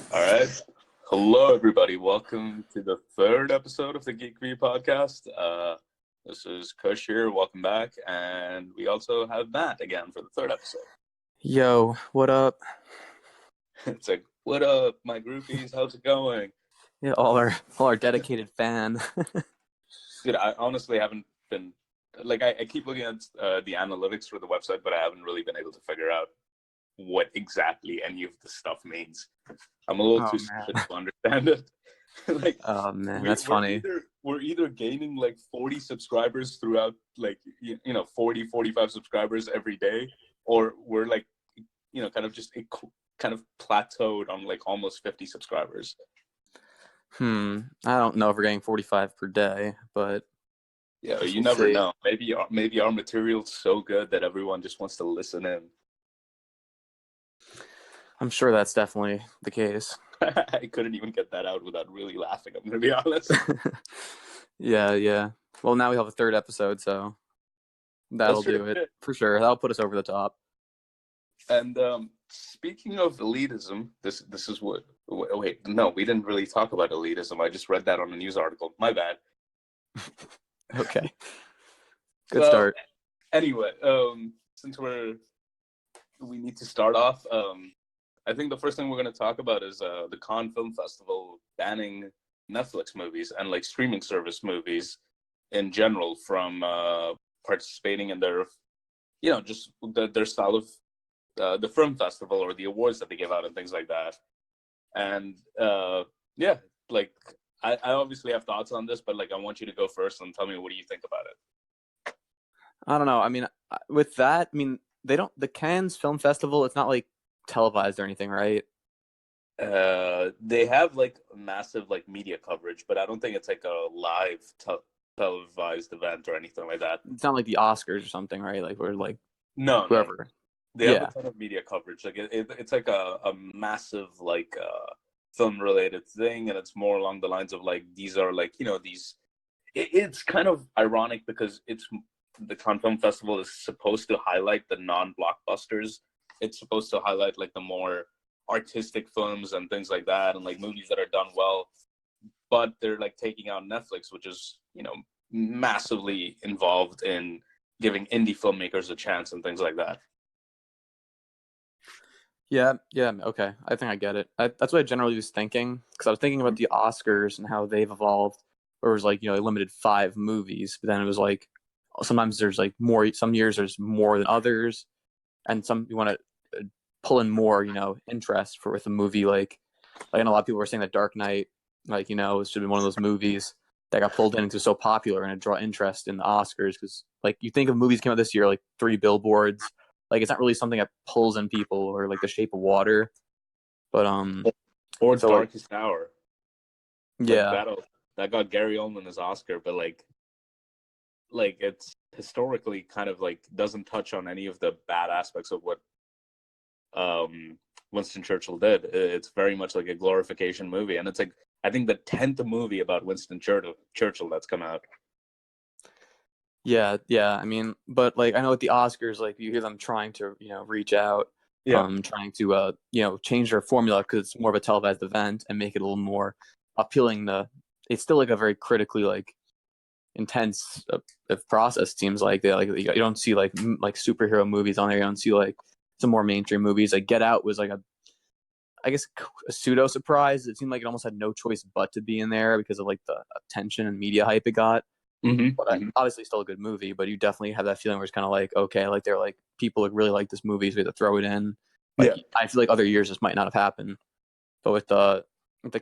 All right. Hello, everybody. Welcome to the third episode of the Geek podcast. This is Kush here. Welcome back. And we also have Matt again for the third episode. Yo, what up? It's like, what up, my groupies? How's it going? Yeah, all our dedicated fan. Dude, I honestly haven't been, I keep looking at the analytics for the website, but I haven't really been able to figure out what exactly any of the stuff means. I'm a little too stupid to understand it. Oh man, that's funny. We're either gaining like 40 subscribers throughout, like 40, 45 subscribers every day, or we're like, kind of just kind of plateaued on like almost 50 subscribers. I don't know if we're getting 45 per day, but yeah, you never know. Maybe our material's so good that everyone just wants to listen in. I'm sure that's definitely the case. I couldn't even get that out without really laughing, I'm going to be honest. Yeah. Well, now we have a third episode, so that'll do it for sure. That'll put us over the top. And speaking of elitism, this is what... Wait, no, we didn't really talk about elitism. I just read that on a news article. My bad. Okay. Good start. Anyway, since we need to start off, I think the first thing we're going to talk about is the Cannes Film Festival banning Netflix movies and like streaming service movies in general from participating in their, just their style of the film festival or the awards that they give out and things like that. And I obviously have thoughts on this, but like I want you to go first and tell me, what do you think about it? I don't know. I mean, with that, the Cannes Film Festival, it's not like televised or anything, right? They have like massive like media coverage, but I don't think it's like a live televised event or anything like that. It's not like the Oscars or something, right? Like we're like whoever. No. They have a ton of media coverage. Like it's like a massive like film related thing, and it's more along the lines of like these are like these. It's kind of ironic because it's the Cannes Film Festival is supposed to highlight the non-blockbusters. It's supposed to highlight like the more artistic films and things like that, and like movies that are done well. But they're like taking out Netflix, which is massively involved in giving indie filmmakers a chance and things like that. Yeah, okay. I think I get it. That's what I generally was thinking, because I was thinking about the Oscars and how they've evolved, where it was like, limited 5 movies, but then it was like, sometimes there's like more, some years there's more than others, and some you want to pull in more, interest with a movie like I know a lot of people were saying that Dark Knight, like, it should be one of those movies that got pulled in because it's so popular and it draw interest in the Oscars, because like you think of movies came out this year, like 3 Billboards. Like, it's not really something that pulls in people, or like The Shape of Water, but or so Darkest Hour. Yeah, that got Gary Oldman his Oscar, but like it's historically kind of like doesn't touch on any of the bad aspects of what Winston Churchill did. It's very much like a glorification movie, and it's like I think the 10th movie about Winston Churchill that's come out. Yeah. I mean, but like I know with the Oscars, like you hear them trying to reach out, trying to change their formula because it's more of a televised event and make it a little more appealing. It's still like a very critically like intense process. It seems like they you don't see like superhero movies on there. You don't see like some more mainstream movies. Like Get Out was like a pseudo surprise. It seemed like it almost had no choice but to be in there because of like the attention and media hype it got. But obviously still a good movie, but you definitely have that feeling where it's kind of like, okay, like they're like, people like really like this movie, so we have to throw it in. I feel like other years this might not have happened, but with the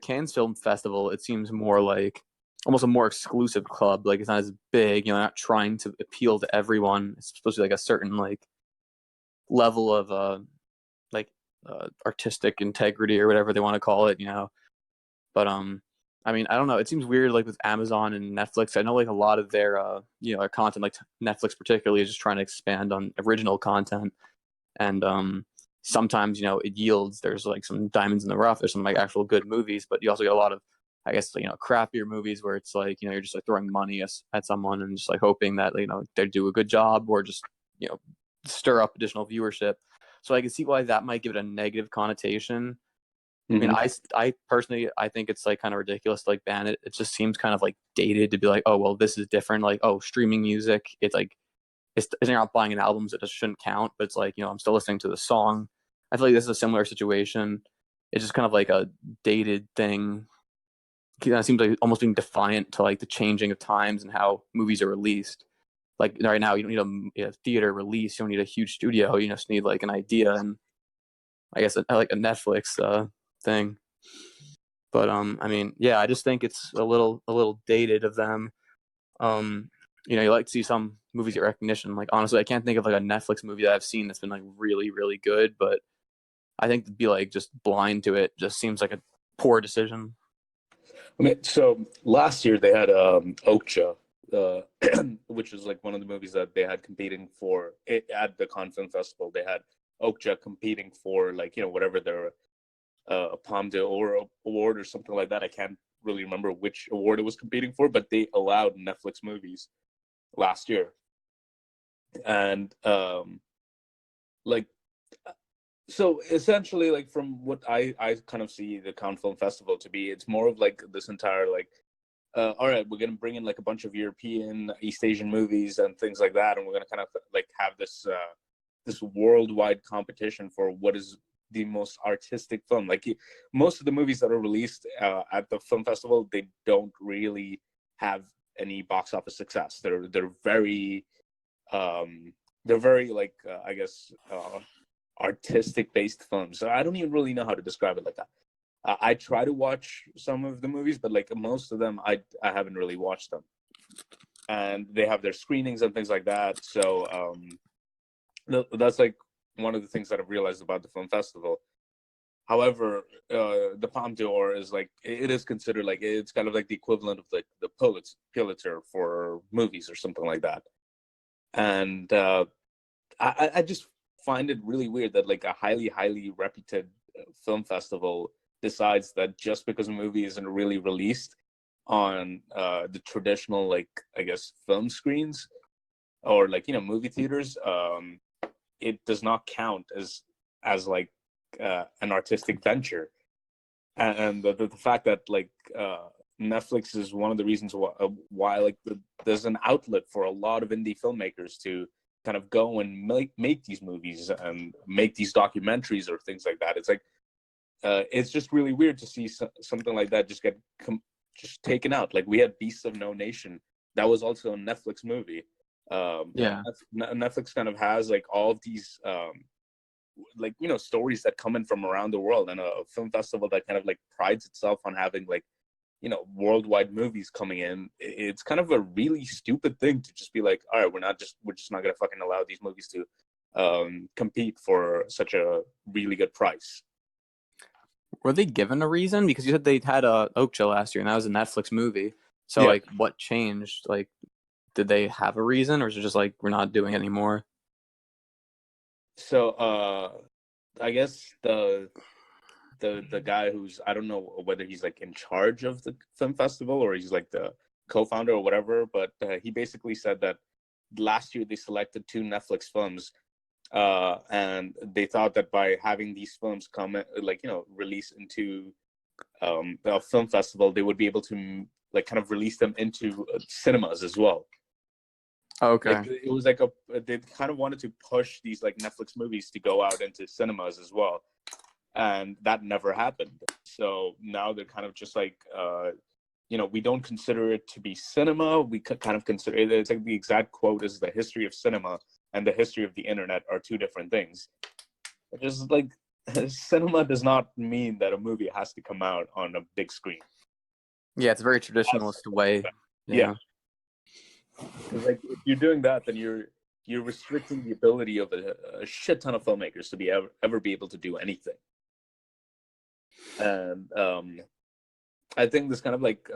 Cannes Film Festival, it seems more like almost a more exclusive club. Like it's not as big, not trying to appeal to everyone. It's supposed to be like a certain like level of artistic integrity or whatever they want to call it, but I mean, I don't know. It seems weird, like with Amazon and Netflix. I know, like a lot of their, their content, like Netflix particularly, is just trying to expand on original content, and sometimes, it yields. There's like some diamonds in the rough. There's some like actual good movies, but you also get a lot of, I guess, crappier movies where it's like, you're just like throwing money at someone and just like hoping that they do a good job or just stir up additional viewership. So I can see why that might give it a negative connotation. I mean, I personally, I think it's like kind of ridiculous to like ban it. It just seems kind of like dated to be like, oh, well, this is different. Like, oh, streaming music, it's like, it's you're not buying an album, so it just shouldn't count. But it's like, I'm still listening to the song. I feel like this is a similar situation. It's just kind of like a dated thing. It seems like almost being defiant to like the changing of times and how movies are released. Like right now, you don't need a theater release. You don't need a huge studio. You just need like an idea and I guess like a Netflix thing. But I mean, yeah, I just think it's a little dated of them. You like to see some movies get recognition. Like honestly, I can't think of like a Netflix movie that I've seen that's been like really, really good. But I think to be like just blind to it just seems like a poor decision. I mean, so last year they had Okja, which is like one of the movies that they had competing for it at the Cannes Film Festival. They had Okja competing for like whatever their Palme d'Or award or something like that. I can't really remember which award it was competing for, but they allowed Netflix movies last year, and like so essentially, like from what I kind of see the Cannes Film Festival to be, it's more of like this entire like all right, we're gonna bring in like a bunch of European, East Asian movies and things like that, and we're gonna kind of like have this this worldwide competition for what is the most artistic film. Like most of the movies that are released at the film festival, they don't really have any box office success. They're very like I guess artistic based films. So I don't even really know how to describe it like that. I try to watch some of the movies, but like most of them, I haven't really watched them. And they have their screenings and things like that. So that's like one of the things that I've realized about the film festival. However, the Palme d'Or is like it is considered like it's kind of like the equivalent of like the Pulitzer for movies or something like that. And I just find it really weird that like a highly reputed film festival decides that just because a movie isn't really released on the traditional like I guess film screens or like movie theaters, it does not count as like an artistic venture. And the fact that like Netflix is one of the reasons why like there's an outlet for a lot of indie filmmakers to kind of go and make these movies and make these documentaries or things like that. It's like it's just really weird to see something like that just get just taken out. Like we had Beasts of No Nation, that was also a Netflix movie. Yeah. Netflix kind of has like all of these like stories that come in from around the world, and a film festival that kind of like prides itself on having like worldwide movies coming in. It's kind of a really stupid thing to just be like, all right, we're just not gonna fucking allow these movies to compete for such a really good price. Were they given a reason? Because you said they had a Okja last year, and that was a Netflix movie. So, Yeah. like, what changed? Like, did they have a reason, or is it just like we're not doing it anymore? So, I guess the guy who's I don't know whether he's like in charge of the film festival or he's like the co-founder or whatever, but he basically said that last year they selected 2 Netflix films. And they thought that by having these films come like release into the film festival, they would be able to like kind of release them into cinemas as well. Okay. Like it was like they kind of wanted to push these like Netflix movies to go out into cinemas as well, and that never happened. So now they're kind of just like we don't consider it to be cinema. We could kind of consider it. It's like the exact quote is the history of cinema and the history of the internet are 2 different things. Just like cinema does not mean that a movie has to come out on a big screen. Yeah, it's a very traditionalist way. Yeah. Because like if you're doing that, then you're restricting the ability of a shit ton of filmmakers to be ever be able to do anything. And I think this kind of like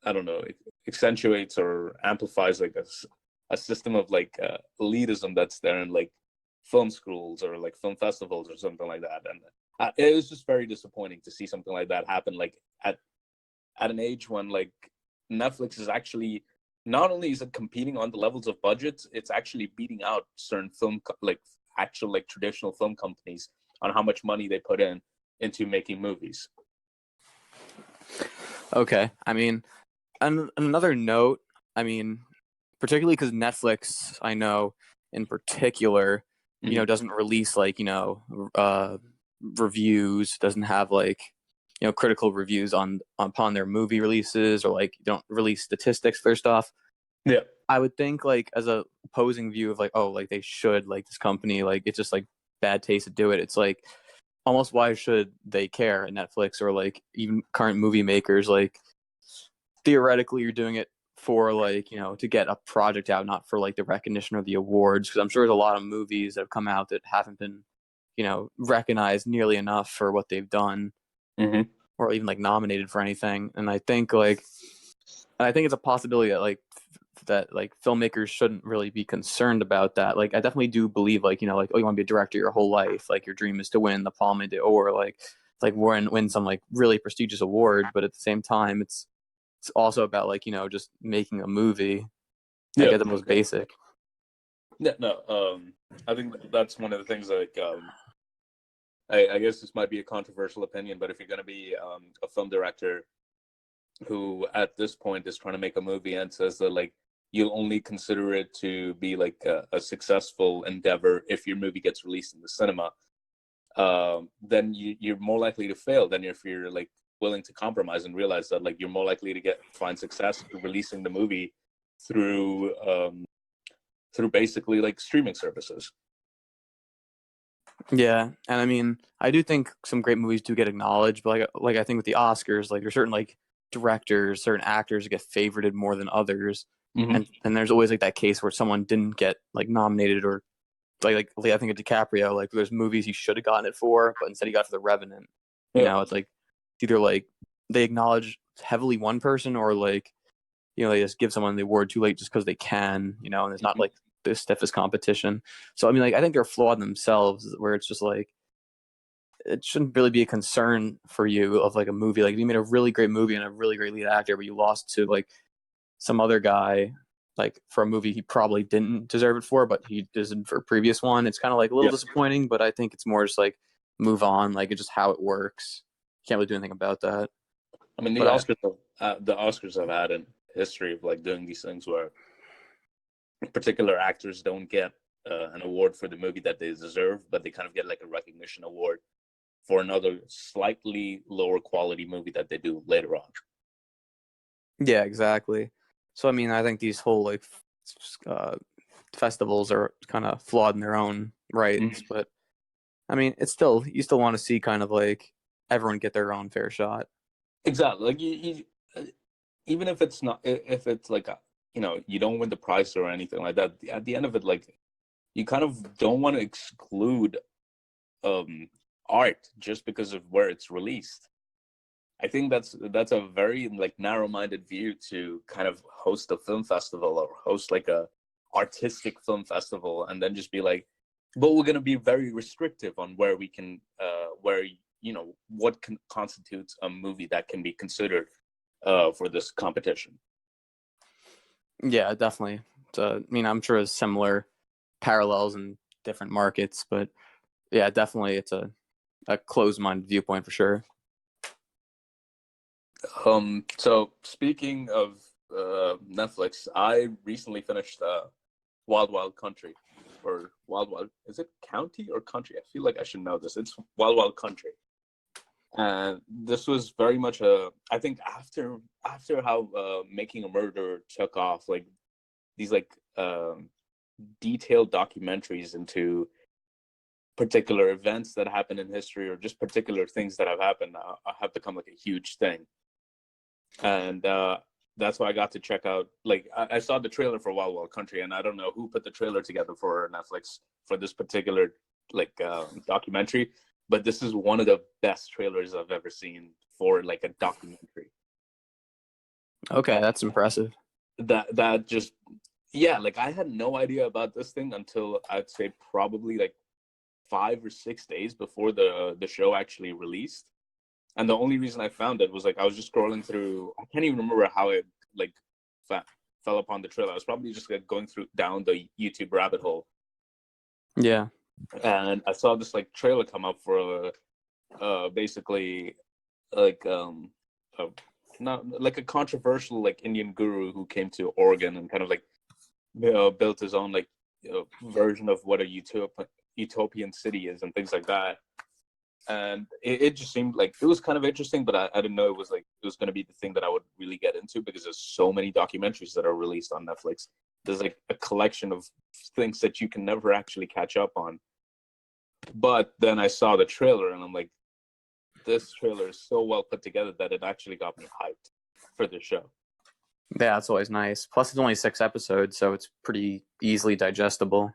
I don't know, accentuates or amplifies like a system of like elitism that's there in like film schools or like film festivals or something like that. And it was just very disappointing to see something like that happen, like at an age when like Netflix is actually not only is it competing on the levels of budgets, it's actually beating out certain film like actual like traditional film companies on how much money they put in. into making movies. Okay, I mean, on another note, I mean, particularly because Netflix, I know in particular, doesn't release like reviews, doesn't have like critical reviews upon their movie releases, or like don't release statistics for their stuff. Yeah, I would think like as a opposing view of like, oh, like they should, like this company, like it's just like bad taste to do it. It's like almost why should they care at Netflix or like even current movie makers? Like theoretically you're doing it for like to get a project out, not for like the recognition or the awards, because I'm sure there's a lot of movies that have come out that haven't been recognized nearly enough for what they've done, or even like nominated for anything. And I think it's a possibility that like filmmakers shouldn't really be concerned about that. Like I definitely do believe like like, oh, you want to be a director your whole life, like your dream is to win the Palme d'Or, like win some like really prestigious award, but at the same time it's also about like just making a movie, like at the most basic. Yeah, no, I think that's one of the things like I guess this might be a controversial opinion, but if you're going to be a film director who at this point is trying to make a movie and says that like you'll only consider it to be like a successful endeavor if your movie gets released in the cinema, then you're more likely to fail than if you're like willing to compromise and realize that like you're more likely to find success releasing the movie through basically like streaming services. Yeah, and I mean, I do think some great movies do get acknowledged, but like I think with the Oscars, like there's certain like directors, certain actors get favorited more than others, and there's always like that case where someone didn't get like nominated, or like I think of DiCaprio, like there's movies he should have gotten it for, but instead he got for The Revenant. It's like either like they acknowledge heavily one person, or like they just give someone the award too late just because they can, and there's not like the stiffest competition. So I mean, like I think they're flawed themselves, where it's just like it shouldn't really be a concern for you of like a movie. Like if you made a really great movie and a really great lead actor, but you lost to like some other guy, like for a movie he probably didn't deserve it for, but he deserved for a previous one. It's kind of like a little disappointing, but I think it's more just like move on. Like it's just how it works. Can't really do anything about that. I mean, the Oscars have had a history of like doing these things where particular actors don't get an award for the movie that they deserve, but they kind of get like a recognition award for another slightly lower quality movie that they do later on. Yeah, exactly. So I mean, I think these whole like festivals are kind of flawed in their own rights, but I mean, you still want to see kind of like everyone get their own fair shot. Exactly. Like you even if it's not, if it's like you don't win the prize or anything like that, at the end of it, like you kind of don't want to exclude art just because of where it's released. I think that's a very like narrow-minded view to kind of host a film festival or host like a artistic film festival and then just be like, but we're going to be very restrictive on where we can where what constitutes a movie that can be considered for this competition. Yeah, definitely. I mean, I'm sure there's similar parallels in different markets, but yeah, definitely it's a closed-minded viewpoint for sure. So speaking of Netflix, I recently finished Wild Wild Country, or Wild Wild. Is it county or country? I feel like I should know this. It's Wild Wild Country, and this was very much I think after how Making a Murderer took off, like these like detailed documentaries into particular events that happen in history or just particular things that have happened have become like a huge thing. And that's why I got to check out, like I saw the trailer for Wild Wild Country, and I don't know who put the trailer together for Netflix for this particular like documentary, but this is one of the best trailers I've ever seen for like a documentary. Okay, that's impressive. That just, yeah, like I had no idea about this thing until I'd say probably like 5 or 6 days before the show actually released. And the only reason I found it was like I was just scrolling through. I can't even remember how it like fell upon the trailer. I was probably just like going down the YouTube rabbit hole. Yeah. And I saw this like trailer come up for basically like uh, not like a controversial like Indian guru who came to Oregon and kind of like built his own like version of what a utopian city is and things like that. And it just seemed like it was kind of interesting, but I didn't know it was going to be the thing that I would really get into, because there's so many documentaries that are released on Netflix. There's like a collection of things that you can never actually catch up on. But then I saw the trailer and I'm like, this trailer is so well put together that it actually got me hyped for the show. Yeah, it's always nice. Plus, it's only 6 episodes, so it's pretty easily digestible.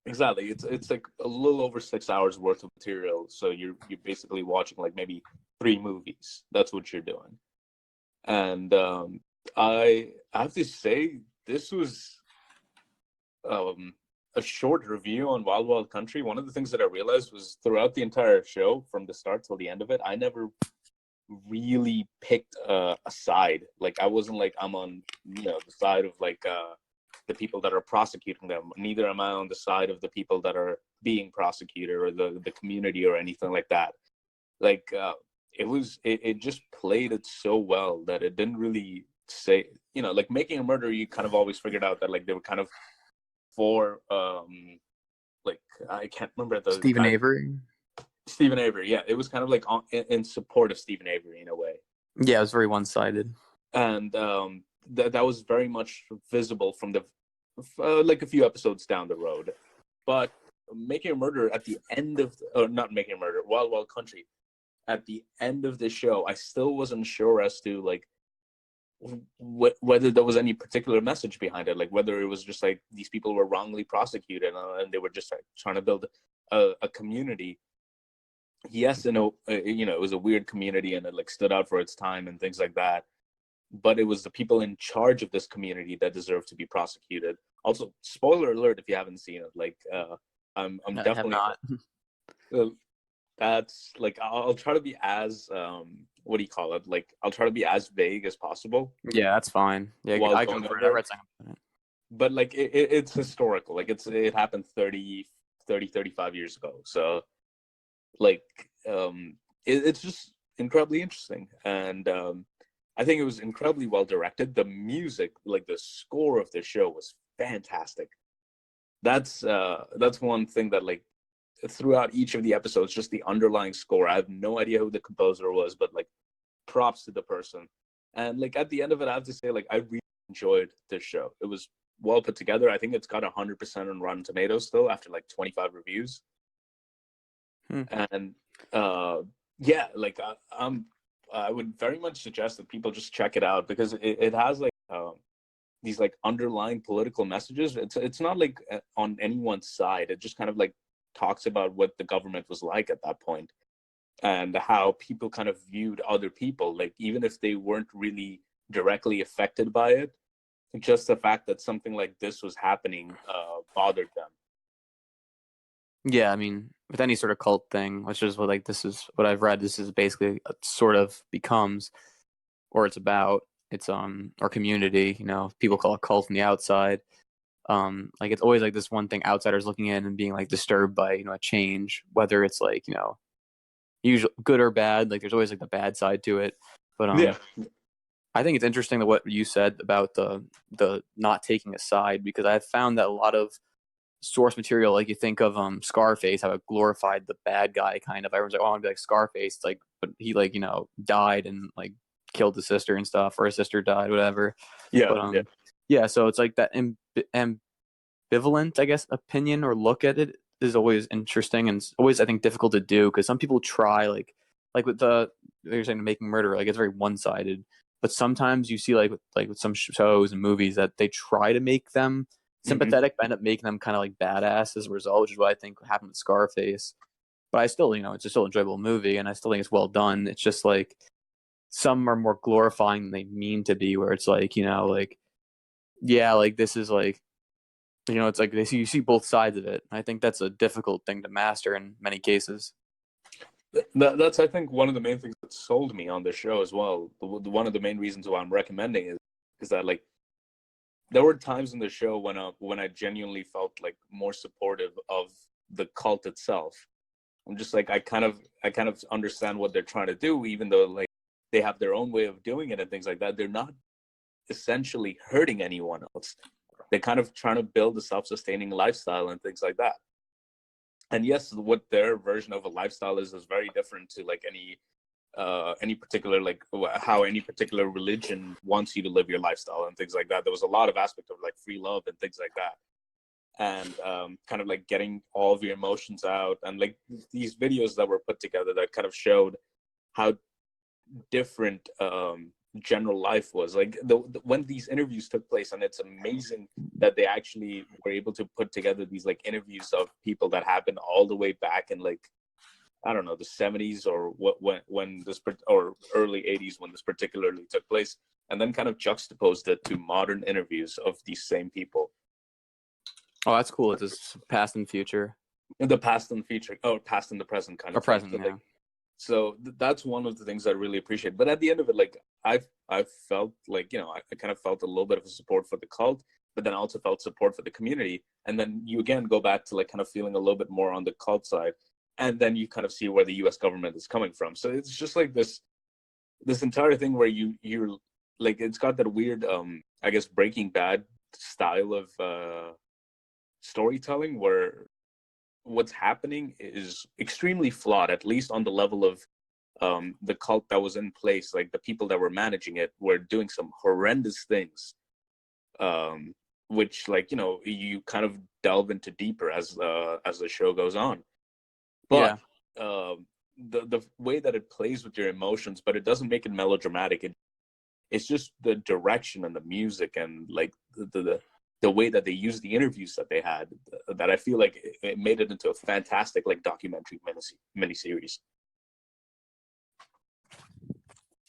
Exactly. It's like a little over 6 hours worth of material. So you're basically watching like maybe 3 movies. That's what you're doing. And I have to say, this was a short review on Wild Wild Country. One of the things that I realized was throughout the entire show, from the start till the end of it, I never really picked a side. Like I wasn't like I'm on the side of like the people that are prosecuting them. Neither am I on the side of the people that are being prosecuted or the community or anything like that. Like it just played it so well that it didn't really say, like Making a Murder, you kind of always figured out that like they were kind of for like I can't remember the Stephen guy. Avery. Stephen Avery, yeah, it was kind of like in support of Stephen Avery in a way. Yeah, it was very one-sided, and that was very much visible from the like a few episodes down the road. But Making a Murder at the end of, or not Making a Murder, Wild Wild Country, at the end of the show, I still wasn't sure as to like whether there was any particular message behind it, like whether it was just like these people were wrongly prosecuted and they were just like trying to build a community. Yes, it was a weird community and it like stood out for its time and things like that, but it was the people in charge of this community that deserved to be prosecuted. Also, spoiler alert if you haven't seen it, like I'm no, definitely I have not. That's like I'll try to be as what do you call it, like I'll try to be as vague as possible. Yeah, that's fine. Yeah, While I going can. I over read it, something about it. but like it's historical, like it happened 35 years ago, so like it's just incredibly interesting. And I think it was incredibly well directed. The music, like the score of the show, was fantastic. That's one thing that like throughout each of the episodes, just the underlying score, I have no idea who the composer was, but like props to the person. And like at the end of it, I have to say, like I really enjoyed this show. It was well put together. I think it's got 100% on Rotten Tomatoes still after like 25 reviews. And yeah, like I would very much suggest that people just check it out, because it has like these like underlying political messages. It's not like on anyone's side. It just kind of like talks about what the government was like at that point and how people kind of viewed other people, like even if they weren't really directly affected by it, just the fact that something like this was happening bothered them. Yeah, I mean, with any sort of cult thing, which is what like this is what I've read. This is basically sort of becomes, or it's about. It's our community. People call it cult from the outside. Like it's always like this one thing outsiders looking in and being like disturbed by a change, whether it's like usually good or bad. Like there's always like the bad side to it. But Yeah. I think it's interesting that what you said about the not taking a side, because I've found that a lot of source material, like you think of Scarface, how it glorified the bad guy kind of. Everyone's like, oh, I want to be like Scarface. It's like, but he like died and like killed his sister and stuff, or his sister died, whatever. Yeah. But yeah. So it's like that ambivalent, I guess, opinion or look at it is always interesting, and it's always, I think, difficult to do, because some people try like with you're saying Making Murder, like it's very one sided. But sometimes you see like with some shows and movies that they try to make them sympathetic, but end up making them kind of like badass as a result, which is what I think happened with Scarface. But I still, it's a still enjoyable movie, and I still think it's well done. It's just like some are more glorifying than they mean to be, where it's like, like, yeah, like this is like, it's like you see both sides of it. I think that's a difficult thing to master in many cases. That's, I think, one of the main things that sold me on this show as well. One of the main reasons why I'm recommending is that like there were times in the show when I genuinely felt like more supportive of the cult itself, I'm just like, I kind of understand what they're trying to do, even though like they have their own way of doing it and things like that. They're not essentially hurting anyone else. They're kind of trying to build a self-sustaining lifestyle and things like that. And yes, what their version of a lifestyle is very different to like any particular, like how any particular religion wants you to live your lifestyle and things like that. There was a lot of aspect of like free love and things like that, and kind of like getting all of your emotions out, and like these videos that were put together that kind of showed how different general life was like when these interviews took place. And it's amazing that they actually were able to put together these like interviews of people that happened all the way back in like, I don't know, the 70s or when this, or early 80s when this particularly took place, and then kind of juxtaposed it to modern interviews of these same people. Oh, that's cool. It's just past and future. In the past and future, or past and the present kind of thing. Present, So, yeah. like, so that's one of the things I really appreciate. But at the end of it, like I felt like, you know, I kind of felt a little bit of a support for the cult, but then I also felt support for the community. And then you again go back to like kind of feeling a little bit more on the cult side, and then you kind of see where the U.S. government is coming from. So it's just like this entire thing where you're like, it's got that weird I guess Breaking Bad style of storytelling, where what's happening is extremely flawed, at least on the level of the cult that was in place. Like the people that were managing it were doing some horrendous things, which, like, you know, you kind of delve into deeper as the show goes on. But the way that it plays with your emotions, but it doesn't make it melodramatic. It's just the direction and the music and like the way that they used the interviews that they had, that I feel like it made it into a fantastic like documentary miniseries.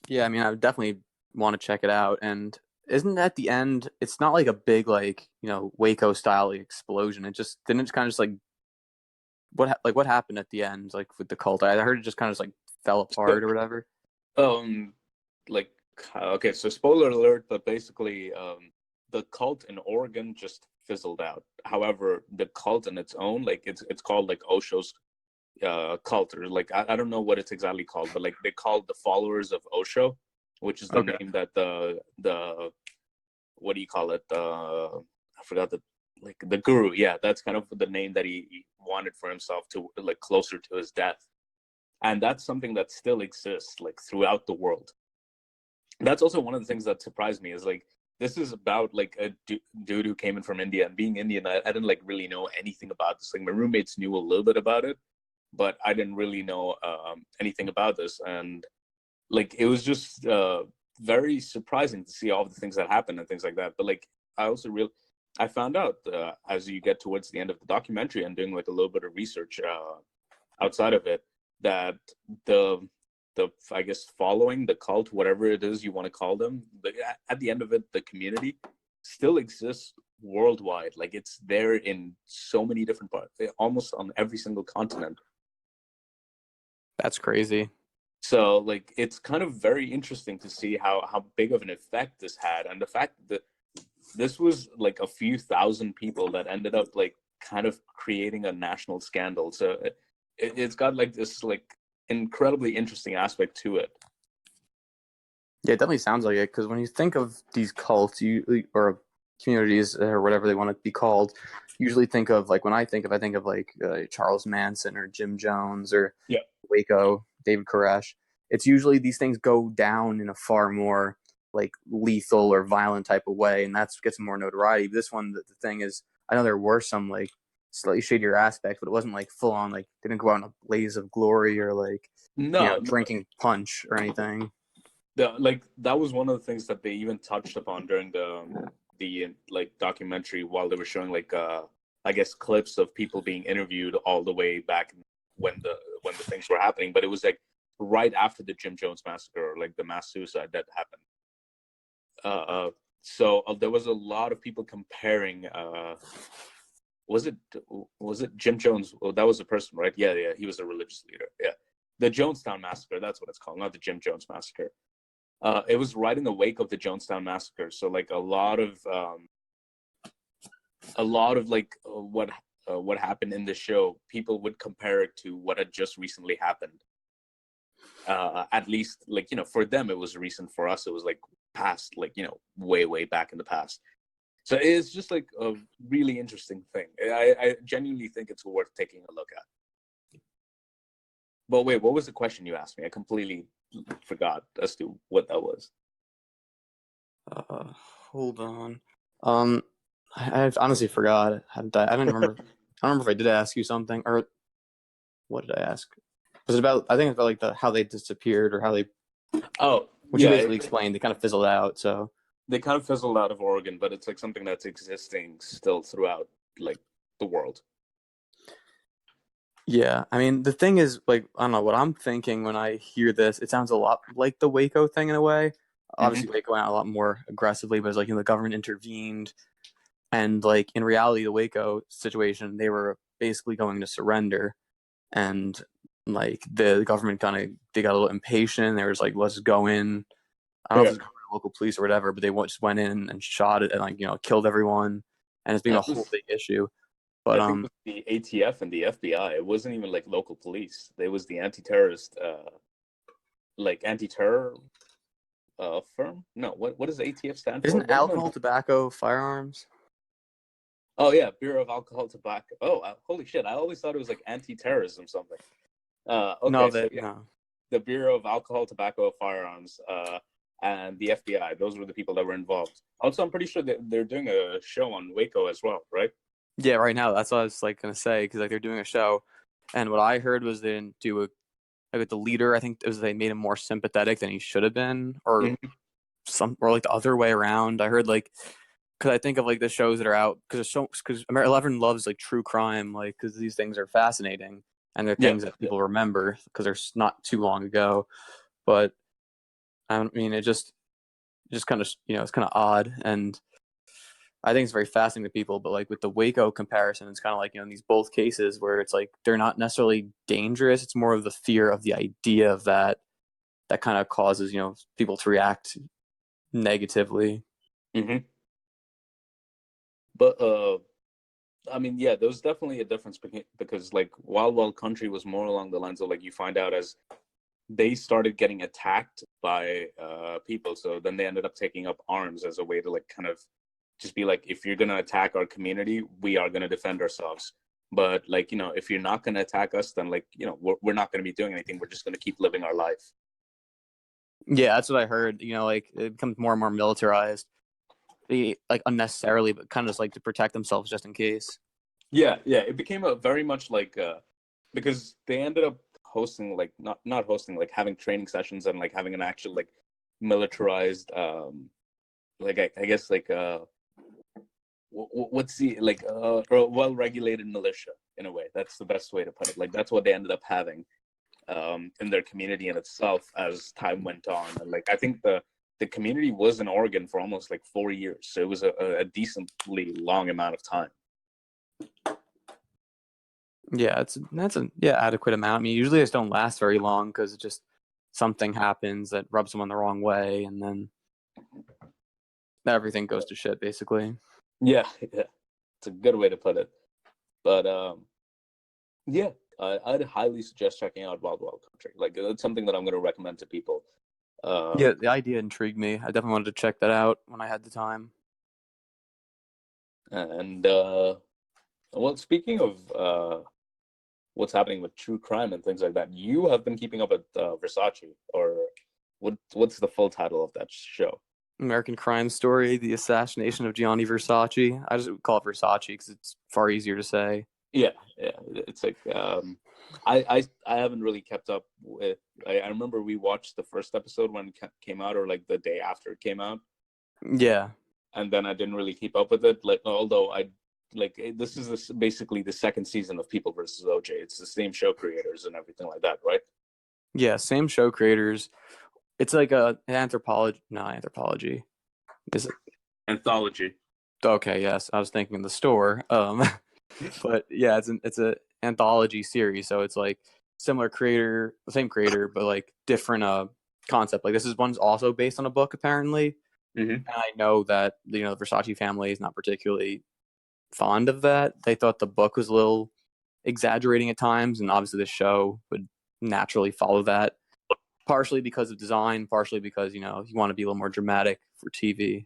Yeah, I mean, I would definitely want to check it out. And isn't at the end, it's not like a big, like, you know, Waco style explosion. It just didn't, just kind of just like what happened at the end, like with the cult. I heard it just kind of just like fell apart or whatever. Like, okay, so spoiler alert, but basically the cult in Oregon just fizzled out. However, the cult in its own, like it's called like Osho's cult, or like I don't know what it's exactly called, but like they called the followers of Osho, which is the name that the what do you call it? I forgot the, like, the guru. Yeah, that's kind of the name that he wanted for himself to, like, closer to his death. And that's something that still exists like throughout the world. That's also one of the things that surprised me, is like, this is about like a dude who came in from India, and being Indian, I didn't like really know anything about this. Like my roommates knew a little bit about it, but I didn't really know anything about this. And like, it was just very surprising to see all the things that happened and things like that. But like, I found out as you get towards the end of the documentary and doing like a little bit of research outside of it, that the I guess following the cult, whatever it is you want to call them, but at the end of it, the community still exists worldwide. Like it's there in so many different parts, almost on every single continent. That's crazy. So like, it's kind of very interesting to see how big of an effect this had, and the fact that this was like a few thousand people that ended up like kind of creating a national scandal. So it's got like this like incredibly interesting aspect to it. Yeah, it definitely sounds like it, because when you think of these cults, or communities or whatever they want to be called, usually think of like, when I think of like Charles Manson or Jim Jones or Waco, David Koresh. It's usually these things go down in a far more like lethal or violent type of way, and that's gets more notoriety. This one, the thing is, I know there were some like slightly shadier aspects, but it wasn't like full on, like they didn't go out in a blaze of glory or like drinking punch or anything. Like that was one of the things that they even touched upon during the like documentary, while they were showing like I guess clips of people being interviewed all the way back when the things were happening. But it was like right after the Jim Jones massacre, or like the mass suicide that happened. So there was a lot of people comparing. Was it Jim Jones? Well, that was a person, right? Yeah, he was a religious leader. Yeah, the Jonestown massacre. That's what it's called, not the Jim Jones massacre. It was right in the wake of the Jonestown massacre. So like a lot of like what what happened in the show, people would compare it to what had just recently happened. At least, like, for them it was recent. For us, it was like past, like, way back in the past. So it's just like a really interesting thing. I genuinely think it's worth taking a look at. But wait, what was the question you asked me? I completely forgot as to what that was. Hold on. I honestly forgot. I don't remember. I don't remember if I did ask you something, or what did I ask? Was it about? I think it's about like how they disappeared, or how they. Oh, which you basically explained. They kind of fizzled out. So they kind of fizzled out of Oregon, but it's like something that's existing still throughout like the world. Yeah, I mean, the thing is, like, I don't know what I'm thinking when I hear this. It sounds a lot like the Waco thing in a way. Obviously, Waco went out a lot more aggressively, but it's like, the government intervened, and like in reality, the Waco situation, they were basically going to surrender, and like the government they got a little impatient. They was like, let's go in. I don't know if it's local police or whatever, but they just went in and shot it and like killed everyone, and it's been a whole big issue. But I think it was the ATF and the FBI. It wasn't even like local police. It was the anti-terrorist, like anti-terror firm. No, what does ATF stand for? Isn't alcohol, tobacco, firearms? Oh yeah, Bureau of Alcohol, Tobacco. Oh, holy shit! I always thought it was like anti-terrorism something. Okay, no, no. The Bureau of Alcohol, Tobacco, Firearms, and the FBI. Those were the people that were involved. Also, I'm pretty sure that they're doing a show on Waco as well, right? Yeah, right now. That's what I was like gonna say, because like they're doing a show, and what I heard was they didn't do like with the leader. I think it was they made him more sympathetic than he should have been, or or like the other way around. I heard like because I think of like the shows that are out because Eleven loves like true crime, like because these things are fascinating and they're things that people remember because they're not too long ago. But I mean, it just kind of it's kind of odd, and I think it's very fascinating to people. But like with the Waco comparison, it's kind of like in these both cases where it's like they're not necessarily dangerous. It's more of the fear of the idea of that kind of causes people to react negatively. But I mean, yeah, there's definitely a difference because like Wild Wild Country was more along the lines of like you find out as they started getting attacked by people, so then they ended up taking up arms as a way to like kind of just be like, if you're gonna attack our community, we are gonna defend ourselves. But like if you're not gonna attack us, then like we're not gonna be doing anything. We're just gonna keep living our life. Yeah, that's what I heard. Like it becomes more and more militarized, like unnecessarily, but kind of just like to protect themselves just in case. Yeah, it became a very much like because they ended up hosting like not hosting, like having training sessions and like having an actual like militarized like I guess like what's the like well regulated militia in a way. That's the best way to put it. Like that's what they ended up having in their community in itself as time went on. And like I think the community was in Oregon for almost like 4 years, so it was a decently long amount of time. Yeah, that's an adequate amount. I mean, usually these don't last very long because just something happens that rubs someone the wrong way, and then everything goes to shit, basically. Yeah, it's a good way to put it. But yeah, I'd highly suggest checking out Wild Wild Country. Like it's something that I'm going to recommend to people. Yeah, the idea intrigued me. I definitely wanted to check that out when I had the time. And well, speaking of what's happening with true crime and things like that, you have been keeping up with Versace, or what's the full title of that show? American Crime Story: The Assassination of Gianni Versace. I just call it Versace because it's far easier to say. Yeah. It's like I haven't really kept up with. I remember we watched the first episode when it came out, or like the day after it came out. Yeah. And then I didn't really keep up with it. Like although this is basically the second season of People versus OJ. It's the same show creators and everything like that, right? Yeah, same show creators. It's like an anthropology. Not anthropology. Is it anthology? Okay, yes. I was thinking the store. But yeah, it's an anthology series, so it's like similar creator, the same creator, but like different concept. Like one's also based on a book apparently. And I know that the Versace family is not particularly fond of that. They thought the book was a little exaggerating at times, and obviously the show would naturally follow that. Partially because of design, partially because you want to be a little more dramatic for TV.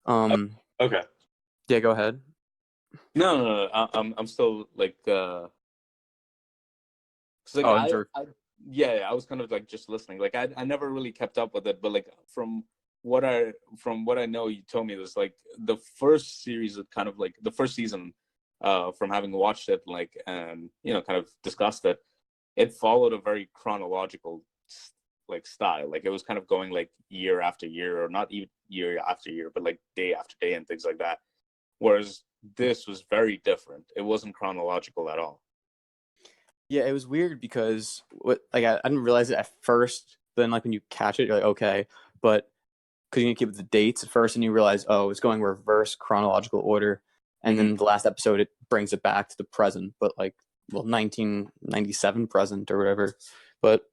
Okay. Yeah, go ahead. No. I'm still like, like Sure. I was kind of like just listening. Like I never really kept up with it, but like from what I know, you told me this, like the first series of kind of like the first season, from having watched it, like, and kind of discussed it, it followed a very chronological like style. Like it was kind of going like year after year, or not even year after year, but like day after day and things like that. Whereas this was very different. It wasn't chronological at all. Yeah, it was weird because I didn't realize it at first. Then like when you catch it, you're like, okay, but because you keep the dates at first, and you realize, oh, it's going reverse chronological order, and then the last episode it brings it back to the present, but like 1997 present or whatever. But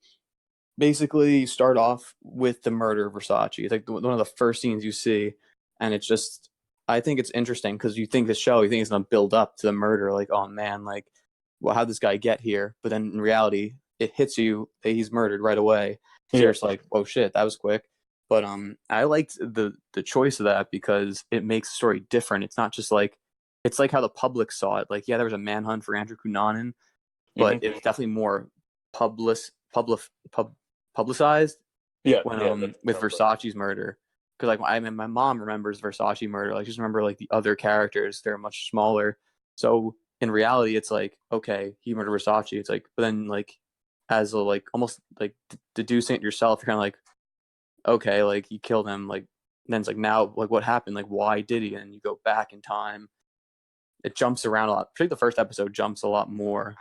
basically, you start off with the murder of Versace. It's like one of the first scenes you see, and it's just, I think it's interesting because you think it's going to build up to the murder. Like, oh man, like, well, how'd this guy get here? But then in reality, it hits you that he's murdered right away. So you're just like, oh shit, that was quick. But I liked the choice of that because it makes the story different. It's not just like, it's like how the public saw it. Like, yeah, there was a manhunt for Andrew Cunanan, but it's definitely more publicized. When with Versace's murder, because like my mom remembers Versace murder. Like, just remember like the other characters, they're much smaller. So in reality, it's like, okay, he murdered Versace. It's like, but then like as a like almost like deducing it yourself, you're kind of like, okay, like he killed him. Like then it's like, now like what happened? Like why did he? And you go back in time. It jumps around a lot. Particularly the first episode jumps a lot more.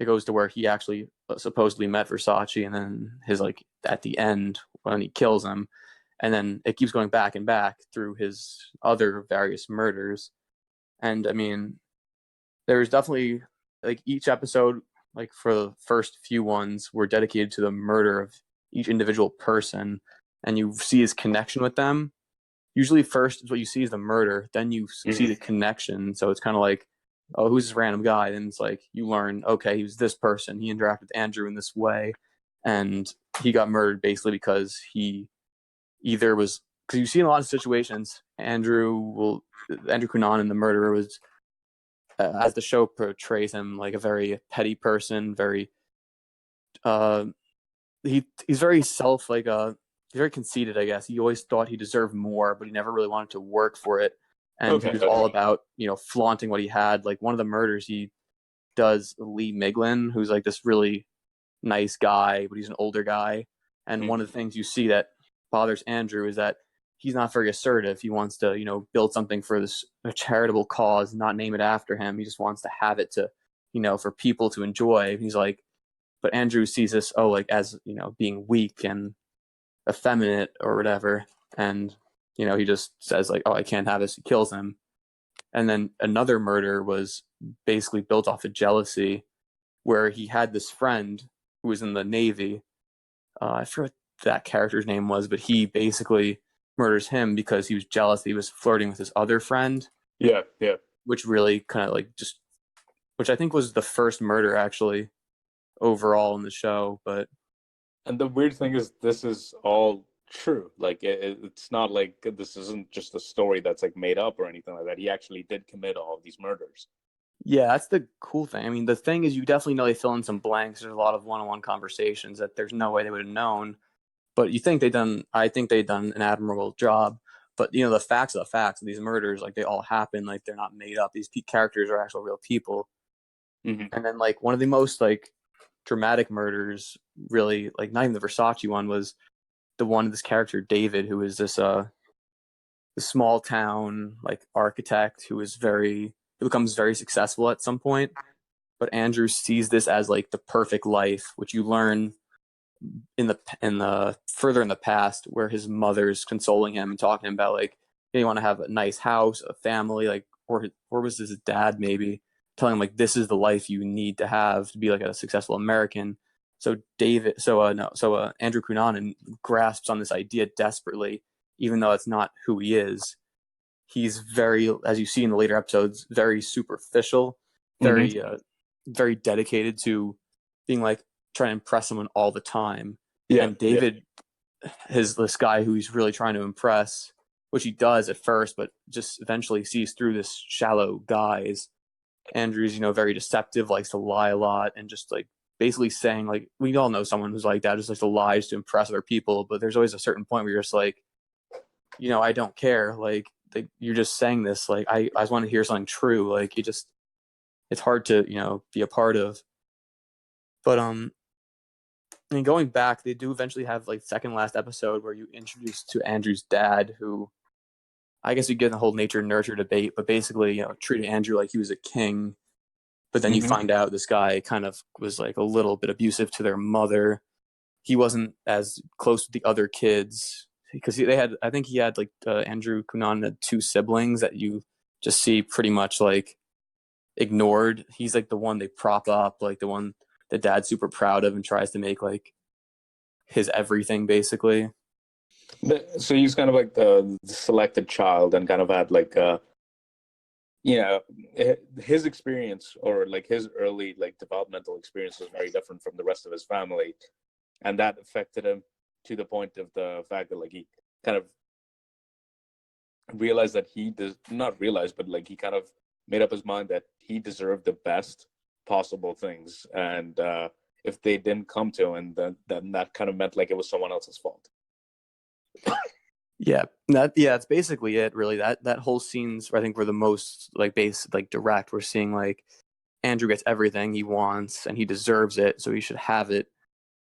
It goes to where he actually supposedly met Versace, and then his like at the end when he kills him, and then it keeps going back and back through his other various murders. And I mean, there's definitely like each episode, like for the first few ones, were dedicated to the murder of each individual person, and you see his connection with them. Usually, first is what you see is the murder, then you see the connection. So it's kind of like, oh, who's this random guy? And it's like you learn, okay, he was this person. He interacted with Andrew in this way, and he got murdered basically because he either was, because you see in a lot of situations, Andrew Cunanan, the murderer, was as the show portrays him, like a very petty person, very he's very he's very conceited, I guess. He always thought he deserved more, but he never really wanted to work for it. And he was all about, flaunting what he had. Like one of the murders he does, Lee Miglin, who's like this really nice guy, but he's an older guy. And one of the things you see that bothers Andrew is that he's not very assertive. He wants to, build something for a charitable cause, not name it after him. He just wants to have it to, for people to enjoy. He's like, but Andrew sees this, as, being weak and effeminate or whatever. And, he just says like, oh, I can't have this. He kills him. And then another murder was basically built off of jealousy, where he had this friend who was in the Navy. I forget what that character's name was, but he basically murders him because he was jealous. He was flirting with his other friend. Yeah. Which really kind of like which I think was the first murder actually overall in the show. And the weird thing is, this is all true. Like it's not like this isn't just a story that's like made up or anything like that. He actually did commit all of these murders. Yeah, that's the cool thing. I mean, the thing is, you definitely know they fill in some blanks. There's a lot of one-on-one conversations that there's no way they would have known. But I think they've done an admirable job. But the facts are the facts of these murders. Like they all happen. Like they're not made up. These characters are actual real people. And then like one of the most like dramatic murders, really, like not even the Versace one, was the one of this character David, who is this small town like architect who becomes very successful at some point. But Andrew sees this as like the perfect life, which you learn in the further in the past, where his mother's consoling him and talking about like, you want to have a nice house, a family, like, or was his dad maybe telling him like, this is the life you need to have to be like a successful American. So Andrew Cunanan grasps on this idea desperately, even though it's not who he is. he's very, as you see in the later episodes, very superficial, very very dedicated to being like trying to impress someone all the time. And David is this guy who he's really trying to impress, which he does at first, but just eventually sees through this shallow guise. Andrew's, very deceptive, likes to lie a lot, and just like basically saying, like, we all know someone who's like that, just likes to lie to impress other people. But there's always a certain point where you're just like, I don't care. Like, you're just saying this. Like, I just want to hear something true. Like, it's hard to, be a part of. But, and going back, they do eventually have like second last episode where you introduce to Andrew's dad, who I guess you get in the whole nature nurture debate, but basically, treated Andrew like he was a king. But then you find out this guy kind of was like a little bit abusive to their mother. He wasn't as close with the other kids because I think he had like Andrew Cunanan had two siblings that you just see pretty much like ignored. He's like the one they prop up, like the one the dad's super proud of and tries to make like his everything basically. So he's kind of like the selected child and kind of had like his experience or like his early like developmental experience was very different from the rest of his family, and that affected him to the point of the fact that like he kind of realized that he does not realize, but like he kind of made up his mind that he deserved the best possible things, and if they didn't come to him, then that kind of meant like it was someone else's fault. That's basically it, really. That whole scene's, I think, were the most like direct. We're seeing like Andrew gets everything he wants and he deserves it, so he should have it.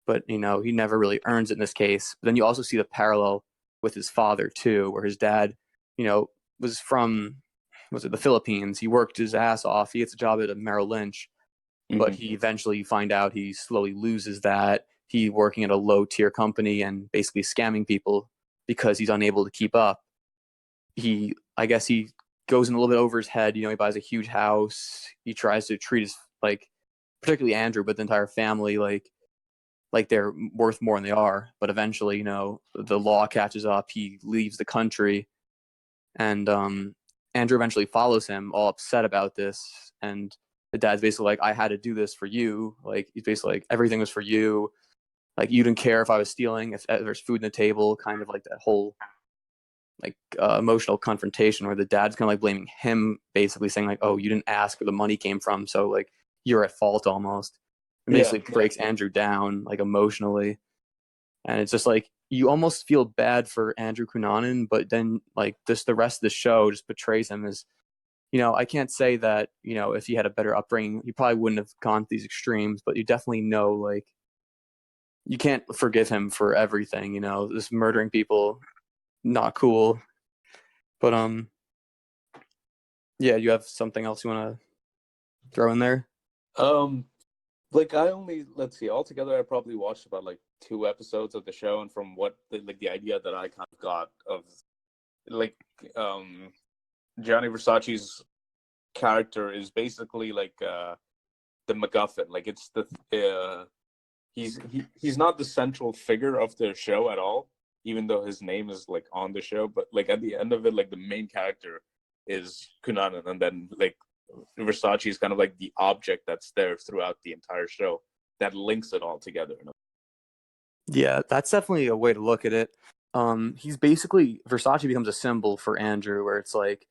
But he never really earns it in this case. But then you also see the parallel with his father too, where his dad, was from the Philippines. He worked his ass off. He gets a job at a Merrill Lynch, but he eventually find out he slowly loses that. He working at a low tier company and basically scamming people because he's unable to keep up. I guess he goes in a little bit over his head. He buys a huge house. He tries to treat his, like, particularly Andrew, but the entire family, like they're worth more than they are. But eventually, the law catches up. He leaves the country, and Andrew eventually follows him, all upset about this. And the dad's basically like, I had to do this for you. Like, he's basically like, everything was for you. Like, you didn't care if I was stealing, if there's food on the table, kind of like that whole like emotional confrontation where the dad's kind of like blaming him, basically saying like, oh, you didn't ask where the money came from, so like you're at fault almost. It basically breaks Andrew down like emotionally. And it's just like you almost feel bad for Andrew Cunanan, but then like the rest of the show just portrays him as, I can't say that, if he had a better upbringing, he probably wouldn't have gone to these extremes, but you definitely know like you can't forgive him for everything, this murdering people, not cool. But you have something else you want to throw in there? Like let's see, altogether I probably watched about like 2 episodes of the show, and from what the idea that I kind of got of like Gianni Versace's character is basically like the MacGuffin. Like it's he's not the central figure of the show at all, even though his name is like on the show. But like at the end of it, like the main character is Cunanan, and then like Versace is kind of like the object that's there throughout the entire show that links it all together. Yeah, that's definitely a way to look at it. He's basically, Versace becomes a symbol for Andrew, where it's like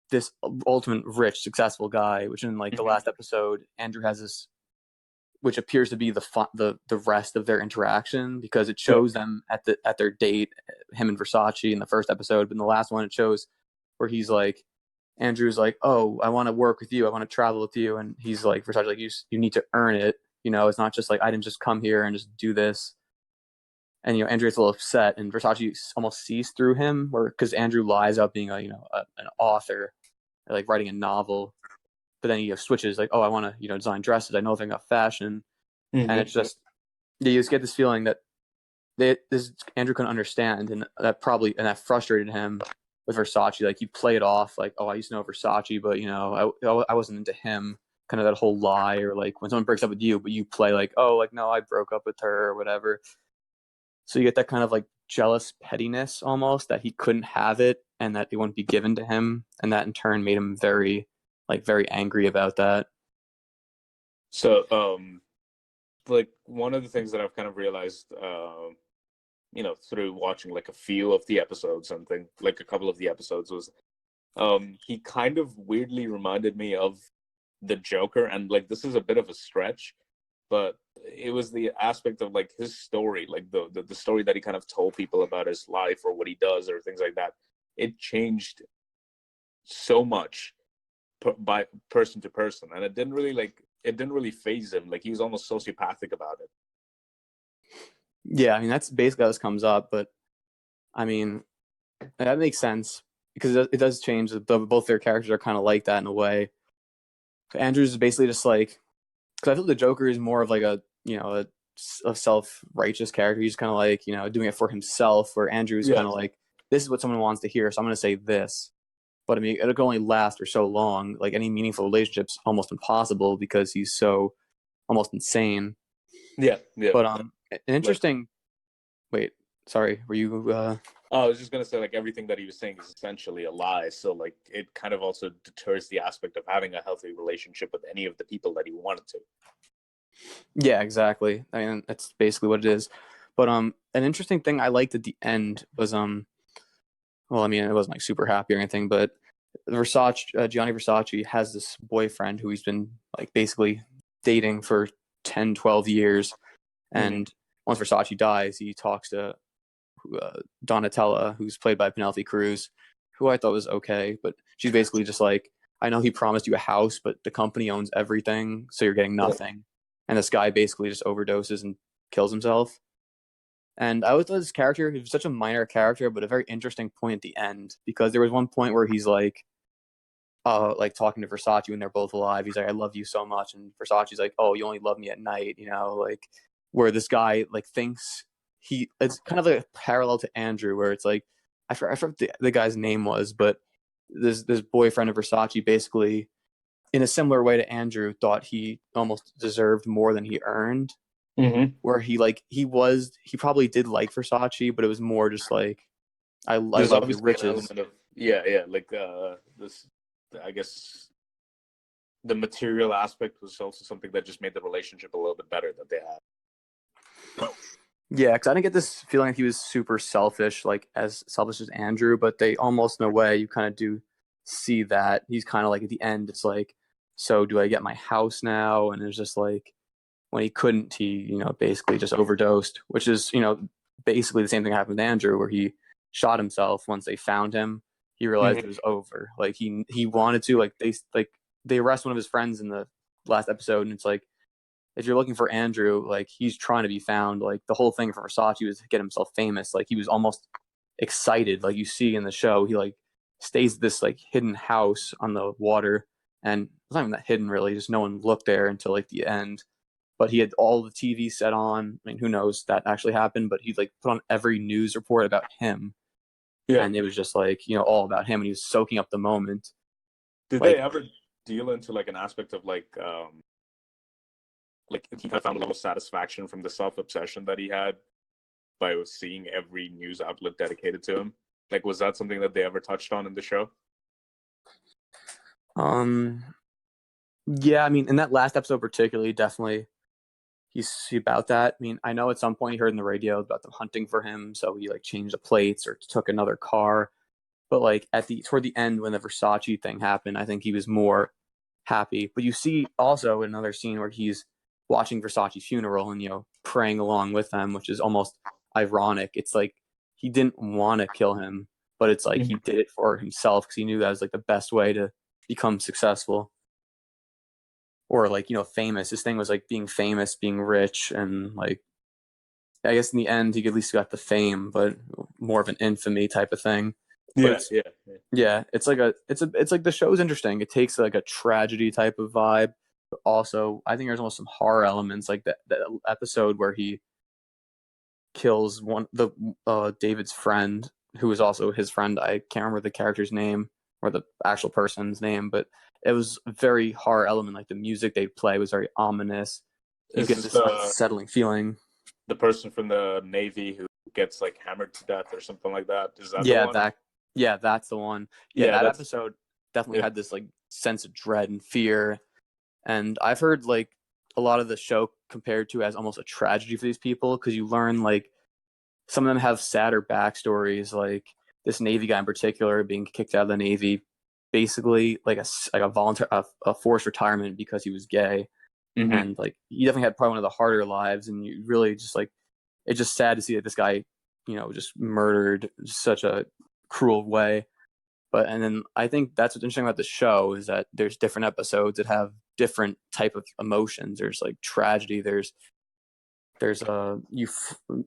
this ultimate rich, successful guy, which in like the last episode, Andrew has this, which appears to be the rest of their interaction, because it shows them at their date, him and Versace in the first episode, but in the last one it shows where he's like, Andrew's like, oh, I want to work with you, I want to travel with you, and he's like, Versace, like, you need to earn it. It's not just like, I didn't just come here and just do this. And Andrew gets a little upset, and Versace almost sees through him, because Andrew lies about being an author, like writing a novel, but then he switches like, oh, I want to design dresses, I know nothing about fashion. And it's just, you just get this feeling that this Andrew couldn't understand, and that frustrated him with Versace. Like, you play it off like, oh, I used to know Versace, but I wasn't into him, kind of that whole lie. Or like when someone breaks up with you, but you play like, oh, like, no, I broke up with her or whatever. So you get that kind of like jealous pettiness almost, that he couldn't have it and that it wouldn't be given to him, and that in turn made him very angry about that. So, like one of the things that I've kind of realized, through watching like a few of the episodes, something like a couple of the episodes, was he kind of weirdly reminded me of the Joker, and like this is a bit of a stretch, but it was the aspect of like his story, like the story that he kind of told people about his life or what he does or things like that. It changed so much by person to person, and it didn't really phase him. Like he was almost sociopathic about it. Yeah, I mean that's basically how this comes up, but I mean that makes sense because it does change. Both their characters are kind of like that in a way. Andrew's is basically just like, because I feel the Joker is more of like a self-righteous character. He's kind of like doing it for himself, where Andrew's kind of like, this is what someone wants to hear, so I'm going to say this. But I mean, it can only last for so long. Like any meaningful relationship's almost impossible because he's so almost insane. Yeah. But an interesting. Wait, sorry. Were you? I was just gonna say, like, everything that he was saying is essentially a lie. So, like, it kind of also deters the aspect of having a healthy relationship with any of the people that he wanted to. Yeah, exactly. I mean, that's basically what it is. But an interesting thing I liked at the end was well, I mean, it wasn't like super happy or anything, but Gianni Versace has this boyfriend who he's been like basically dating for 10, 12 years. And once Versace dies, he talks to Donatella, who's played by Penelope Cruz, who I thought was okay, but she's basically just like, I know he promised you a house, but the company owns everything, so you're getting nothing. And this guy basically just overdoses and kills himself. And I always thought this character, he was such a minor character, but a very interesting point at the end, because there was one point where he's like talking to Versace when they're both alive. He's like, I love you so much. And Versace's like, oh, you only love me at night, like where this guy like thinks it's kind of like a parallel to Andrew, where it's like, I forgot what the guy's name was, but this boyfriend of Versace basically, in a similar way to Andrew, thought he almost deserved more than he earned. Where he probably did like Versace, but it was more just like, I love your riches. Like this, I guess the material aspect was also something that just made the relationship a little bit better that they had. Yeah, because I didn't get this feeling like he was super selfish, like as selfish as Andrew, but they almost, in a way, you kind of do see that. He's kind of like at the end, it's like, so do I get my house now? And it's just like, when he couldn't, he, basically just overdosed, which is, basically the same thing happened with Andrew, where he shot himself. Once they found him, he realized it was over. Like he wanted to, they arrest one of his friends in the last episode, and it's like, if you're looking for Andrew, like he's trying to be found. Like the whole thing for Versace was to get himself famous. Like he was almost excited. Like you see in the show, he like stays at this like hidden house on the water, and it's not even that hidden really. Just no one looked there until like the end. But he had all the TV set on. I mean, who knows that actually happened? But he like put on every news report about him, and it was just like all about him, and he was soaking up the moment. Did they ever deal into like an aspect of like he kind of found a little satisfaction from the self-obsession that he had by seeing every news outlet dedicated to him? Like, was that something that they ever touched on in the show? Yeah, I mean, in that last episode particularly, definitely he's about that. I mean, I know at some point he heard in the radio about them hunting for him, so he like changed the plates or took another car. But like toward the end when the Versace thing happened, I think he was more happy. But you see also another scene where he's watching Versace's funeral and praying along with them, which is almost ironic. It's like he didn't want to kill him, but it's like he did it for himself because he knew that was like the best way to become successful or like famous. His thing was like being famous, being rich, and like I guess in the end he at least got the fame, but more of an infamy type of thing. But yeah, it's like the show's interesting. It takes like a tragedy type of vibe. But also, I think there's almost some horror elements, like that episode where he kills David's friend, who was also his friend. I can't remember the character's name or the actual person's name, but it was a very horror element. Like the music they play was very ominous. You get this unsettling feeling. The person from the Navy who gets like hammered to death or something like that. Is that the Yeah, one? that's the one. Yeah, Yeah, that that's episode definitely yeah. had this like sense of dread and fear. And I've heard like a lot of the show compared to as almost a tragedy for these people, because you learn like some of them have sadder backstories, like this Navy guy in particular being kicked out of the Navy, basically like a voluntary a forced retirement because he was gay, Mm-hmm. and like he definitely had probably one of the harder lives, and you really just like it's just sad to see that this guy, just murdered in such a cruel way. But and then I think that's what's interesting about the show is that there's different episodes that have different type of emotions. There's like tragedy. There's a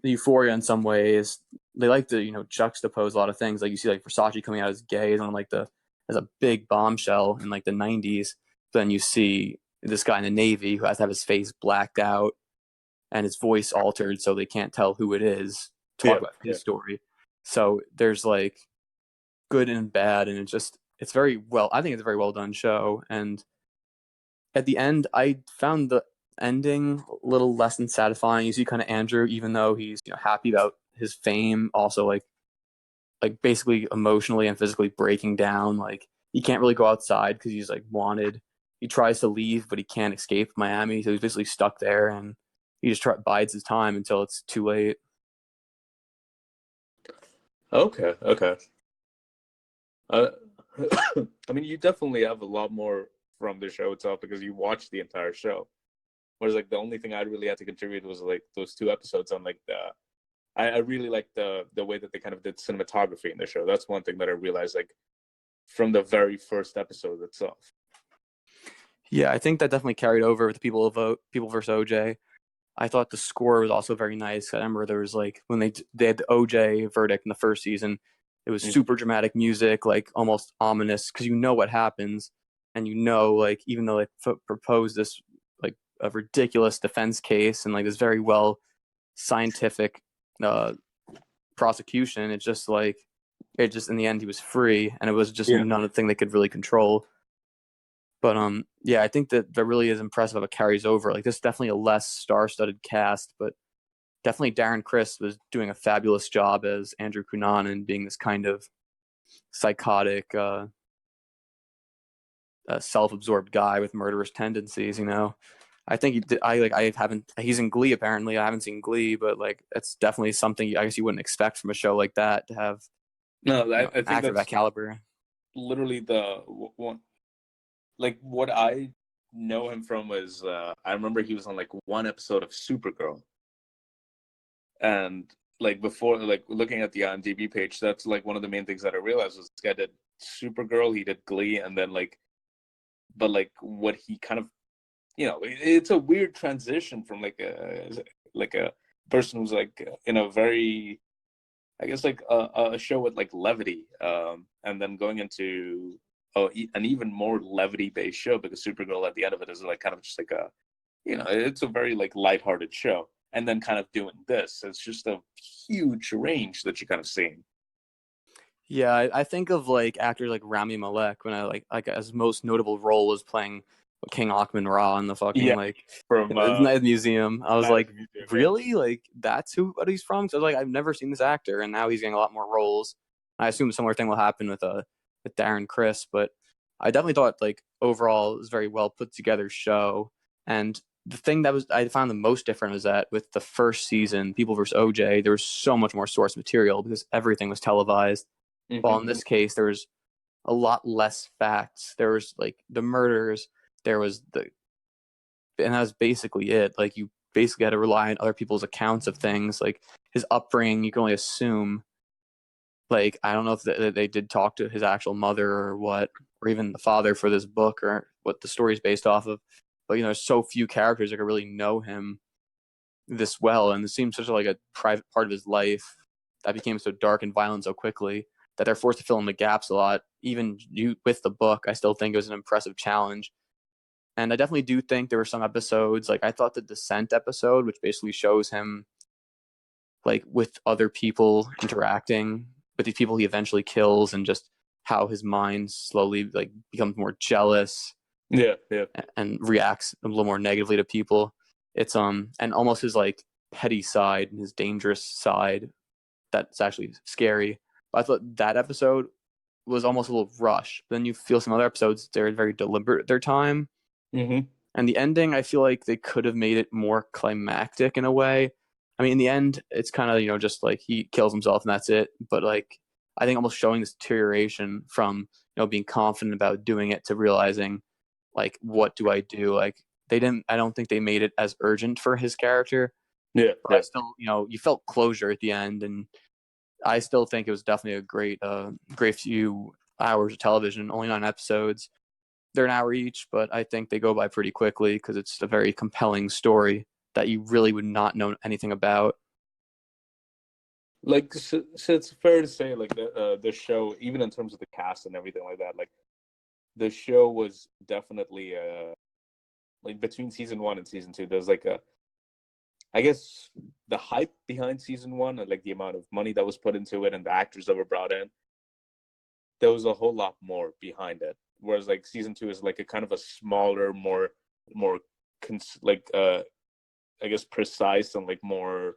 euphoria in some ways. They like to juxtapose a lot of things. Like you see like Versace coming out as gay and like as a big bombshell in like the 90s. Then you see this guy in the Navy who has to have his face blacked out and his voice altered so they can't tell who it is. Talk about his story. So there's like good and bad, and it's very well. I think it's a very well done show. And at the end, I found the ending a little less than satisfying. You see, kind of Andrew, even though he's happy about his fame, also like basically emotionally and physically breaking down. Like he can't really go outside because he's like wanted. He tries to leave, but he can't escape Miami, so he's basically stuck there, and he just bides his time until it's too late. Okay, okay. Uh, I mean, you definitely have a lot more from the show itself because you watched the entire show. Whereas, like, the only thing I really had to contribute was like those 2 episodes on like I really like the way that they kind of did cinematography in the show. That's one thing that I realized like from the very first episode itself. Yeah, I think that definitely carried over with the People versus OJ. I thought the score was also very nice. I remember there was like when they had the OJ verdict in the first season, it was super dramatic music, like almost ominous, because you know what happens, and like even though they proposed this like a ridiculous defense case and like this very well scientific prosecution, it just in the end he was free, and it was just none of the thing they could really control. But yeah, I think that really is impressive how it carries over. Like this is definitely a less star-studded cast, but definitely Darren Criss was doing a fabulous job as Andrew Cunanan and being this kind of psychotic, self-absorbed guy with murderous tendencies. I think he did, I haven't. He's in Glee apparently. I haven't seen Glee, but like it's definitely something I guess you wouldn't expect from a show like that to have. No, I think actor of that that's caliber. literally the one. Like what I know him from was I remember he was on like one episode of Supergirl, and like before, like looking at the IMDb page, that's like one of the main things that I realized was this guy did Supergirl, he did Glee, and then but like what he kind of, it's a weird transition from like a person who's like in a very, I guess like a show with like levity, and then going into an even more levity based show because Supergirl at the end of it is like kind of just like it's a very like lighthearted show, and then kind of doing this, it's just a huge range that you kind of see. Yeah, I think of like actors like Rami Malek when I like his most notable role was playing King Achman Ra in the fucking like From Night Museum. I was like, Museum, really? Like that's what he's from? So I was like, I've never seen this actor, and now he's getting a lot more roles. I assume a similar thing will happen with Darren Criss, but I definitely thought like overall it was a very well put together show. And the thing that I found the most different was that with the first season, People vs. OJ, there was so much more source material because everything was televised. While in this case, there was a lot less facts. There was like the murders, there was and that was basically it. Like you basically had to rely on other people's accounts of things. Like his upbringing, you can only assume. Like I don't know if they did talk to his actual mother or what, or even the father for this book or what the story is based off of. But there's so few characters that could really know him this well, and it seems such like a private part of his life that became so dark and violent so quickly that they're forced to fill in the gaps a lot. Even with the book, I still think it was an impressive challenge. And I definitely do think there were some episodes, like I thought the Descent episode, which basically shows him like with other people interacting with these people he eventually kills, and just how his mind slowly like becomes more jealous, yeah, and reacts a little more negatively to people. It's and almost his like petty side and his dangerous side that's actually scary. But I thought that episode was almost a little rushed. Then you feel some other episodes, they're very deliberate at their time. Mm-hmm. And the ending, I feel like they could have made it more climactic in a way. I mean, in the end, it's kind of, just like he kills himself and that's it. But like, I think almost showing this deterioration from, being confident about doing it to realizing, like, what do I do? Like, I don't think they made it as urgent for his character. Yeah. But I still, you felt closure at the end. And I still think it was definitely a great few hours of television, only 9 episodes. They're an hour each, but I think they go by pretty quickly because it's a very compelling story that you really would not know anything about. Like, so it's fair to say, like, the show, even in terms of the cast and everything like that, like, the show was definitely, like, between season 1 and season 2, there's, like, I guess, the hype behind season 1 and, like, the amount of money that was put into it and the actors that were brought in, there was a whole lot more behind it. Whereas, like, season 2 is, like, a kind of a smaller, more, I guess, precise and, like, more,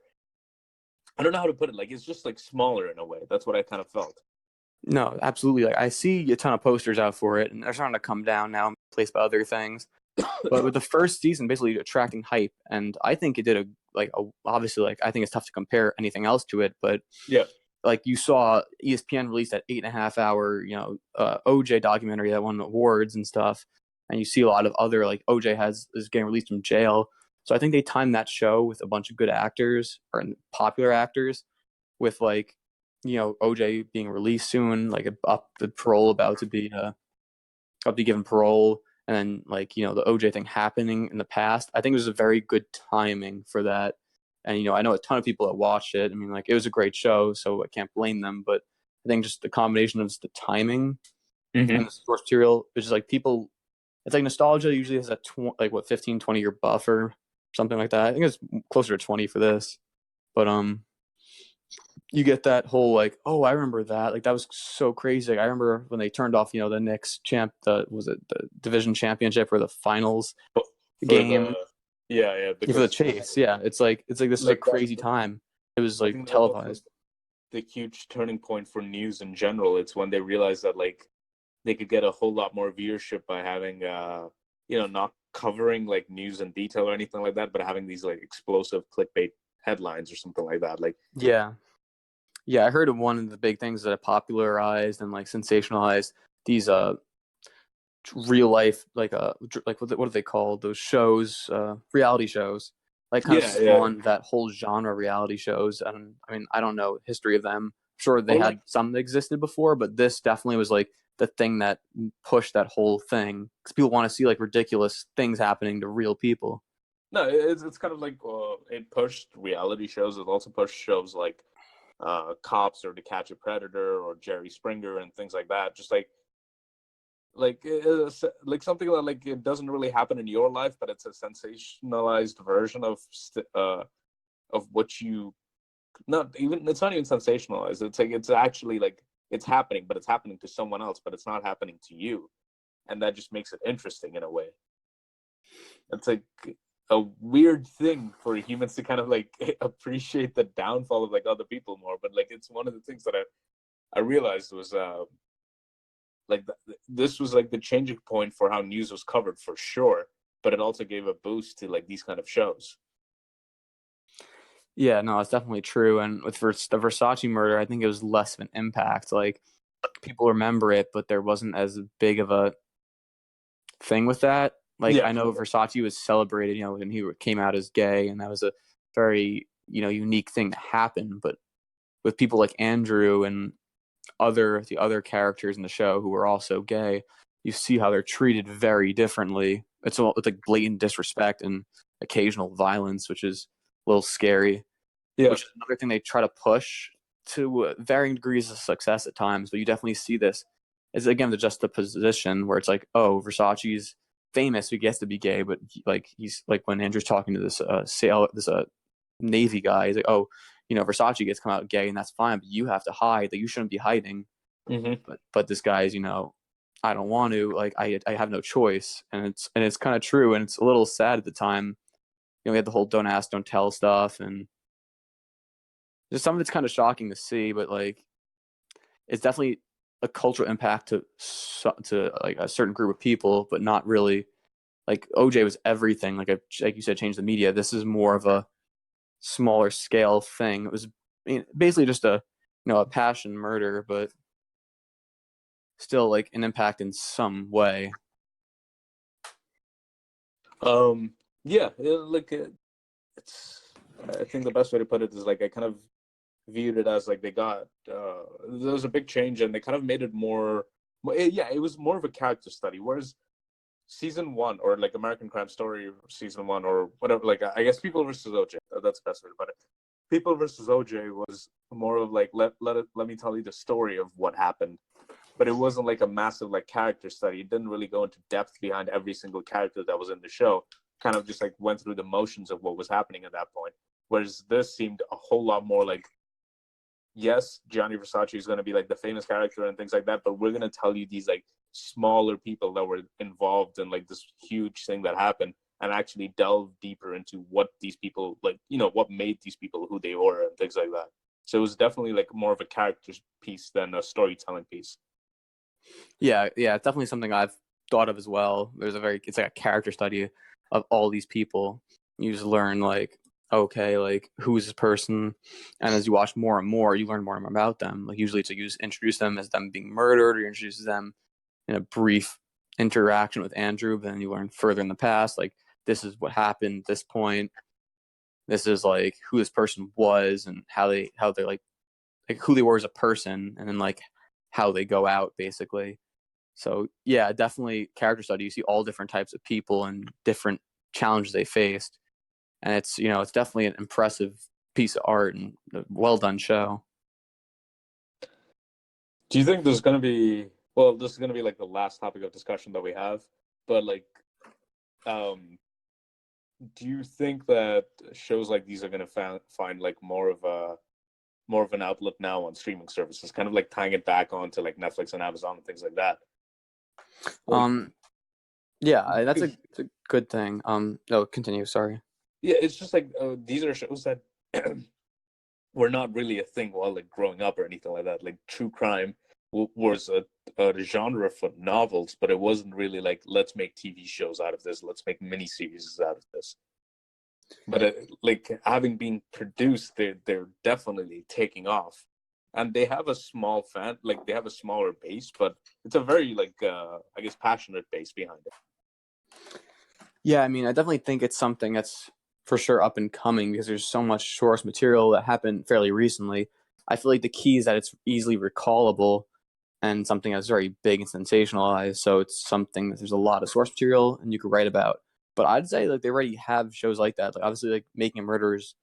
I don't know how to put it. Like, it's just, like, smaller in a way. That's what I kind of felt. No, absolutely. Like, I see a ton of posters out for it, and they're starting to come down now, replaced by other things. But with the first season basically attracting hype, and I think it did obviously, like, I think it's tough to compare anything else to it, but yeah, like, you saw ESPN release that 8.5 hour, OJ documentary that won awards and stuff, and you see a lot of other, like, OJ is getting released from jail. So I think they timed that show with a bunch of good actors or popular actors, with, like, OJ being released soon, like, up the parole about to be given parole, and then, like, the OJ thing happening in the past. I think it was a very good timing for that. And, I know a ton of people that watched it. I mean, like, it was a great show, so I can't blame them. But I think just the combination of the timing and the source material, which is like people, it's like nostalgia usually has a 15, 20 year buffer, something like that. I think it's closer to 20 for this. But you get that whole, like, oh, I remember that. Like, that was so crazy. Like, I remember when they turned off, the Knicks was it the division championship or the finals game? For the chase. Yeah, it's like this is a crazy time. It was, like, televised. The huge turning point for news in general. It's when they realized that, like, they could get a whole lot more viewership by having, not covering, like, news in detail or anything like that, but having these, like, explosive clickbait headlines or something like that. Like, yeah, I heard of one of the big things that popularized and, like, sensationalized these real life, like, what are they called, those shows, reality shows, like, kind of spawned that whole genre, reality shows. And I mean, I don't know history of them. I'm sure they had some that existed before, but this definitely was, like, the thing that pushed that whole thing, because people want to see, like, ridiculous things happening to real people. No, it's kind of like, it pushed reality shows. It also pushed shows like Cops or To Catch a Predator or Jerry Springer and things like that. Just like something that, like, it doesn't really happen in your life, but it's a sensationalized version of what you, it's not even sensationalized. It's like, it's actually, like, it's happening, but it's happening to someone else, but it's not happening to you, and that just makes it interesting in a way. It's like a weird thing for humans to kind of, like, appreciate the downfall of, like, other people more. But, like, it's one of the things that I realized was like, this was, like, the changing point for how news was covered, for sure, but it also gave a boost to, like, these kind of shows. Yeah, no, it's definitely true. And with the Versace murder, I think it was less of an impact. Like, people remember it, but there wasn't as big of a thing with that. Like, I know Versace was celebrated, when he came out as gay, and that was a very, unique thing to happen. But with people like Andrew and the other characters in the show who were also gay, you see how they're treated very differently. It's like blatant disrespect and occasional violence, which is a little scary. Yeah. Which is another thing they try to push to varying degrees of success at times. But you definitely see this as, again, the juxtaposition where it's like, oh, Versace's famous, he gets to be gay, but he's like, when Andrew's talking to this Navy guy, he's like, oh, Versace gets come out gay, and that's fine, but you have to hide. That you shouldn't be hiding. Mm-hmm. But this guy's, I don't want to. Like, I have no choice, and it's kind of true, and it's a little sad at the time. We had the whole "don't ask, don't tell" stuff, and just some of it's kind of shocking to see, but like it's definitely a cultural impact to like a certain group of people, but not really. Like OJ was everything. Like you said, changed the media. This is more of a smaller scale thing. It was basically just a passion murder, but still like an impact in some way. Yeah, like it's. I think the best way to put it is like I kind of viewed it as like they got there was a big change and they kind of made it more. Yeah, it was more of a character study, whereas season one or like American Crime Story season one or whatever, like I guess People versus OJ. That's the best way to put it. People versus OJ was more of like let me tell you the story of what happened, but it wasn't like a massive like character study. It didn't really go into depth behind every single character that was in the show. Kind of just like went through the motions of what was happening at that point. Whereas this seemed a whole lot more like, yes, Gianni Versace is going to be like the famous character and things like that, but we're going to tell you these like smaller people that were involved in like this huge thing that happened and actually delve deeper into what these people like, what made these people who they were and things like that. So it was definitely like more of a character piece than a storytelling piece. Yeah, it's definitely something I've thought of as well. It's like a character study of all these people. You just learn like, okay, like who's this person, and as you watch more and more, you learn more and more about them. Like usually, you just introduce them as them being murdered, or you introduce them in a brief interaction with Andrew, but then you learn further in the past, like this is what happened at this point. This is like who this person was and how they're like who they were as a person, and then like how they go out basically. So yeah, definitely character study. You see all different types of people and different challenges they faced, and it's definitely an impressive piece of art and a well done show. Do you think there's going to be, well, this is going to be like the last topic of discussion that we have, but like, do you think that shows like these are going to find like more of an outlet now on streaming services, kind of like tying it back onto like Netflix and Amazon and things like that? Yeah, it's a good thing. No, continue. Sorry. Yeah, it's just like these are shows that were not really a thing while like growing up or anything like that. Like true crime was a genre for novels, but it wasn't really like let's make TV shows out of this, let's make miniseries out of this. But like having been produced, they're definitely taking off, and they have a small like they have a smaller base, but it's a very like I guess passionate base behind it. Yeah, I mean, I definitely think it's something that's for sure up and coming because there's so much source material that happened fairly recently. I feel like the key is that it's easily recallable and something that's very big and sensationalized. So it's something that there's a lot of source material and you could write about. But I'd say like they already have shows like that. Like obviously like Making a Murderer is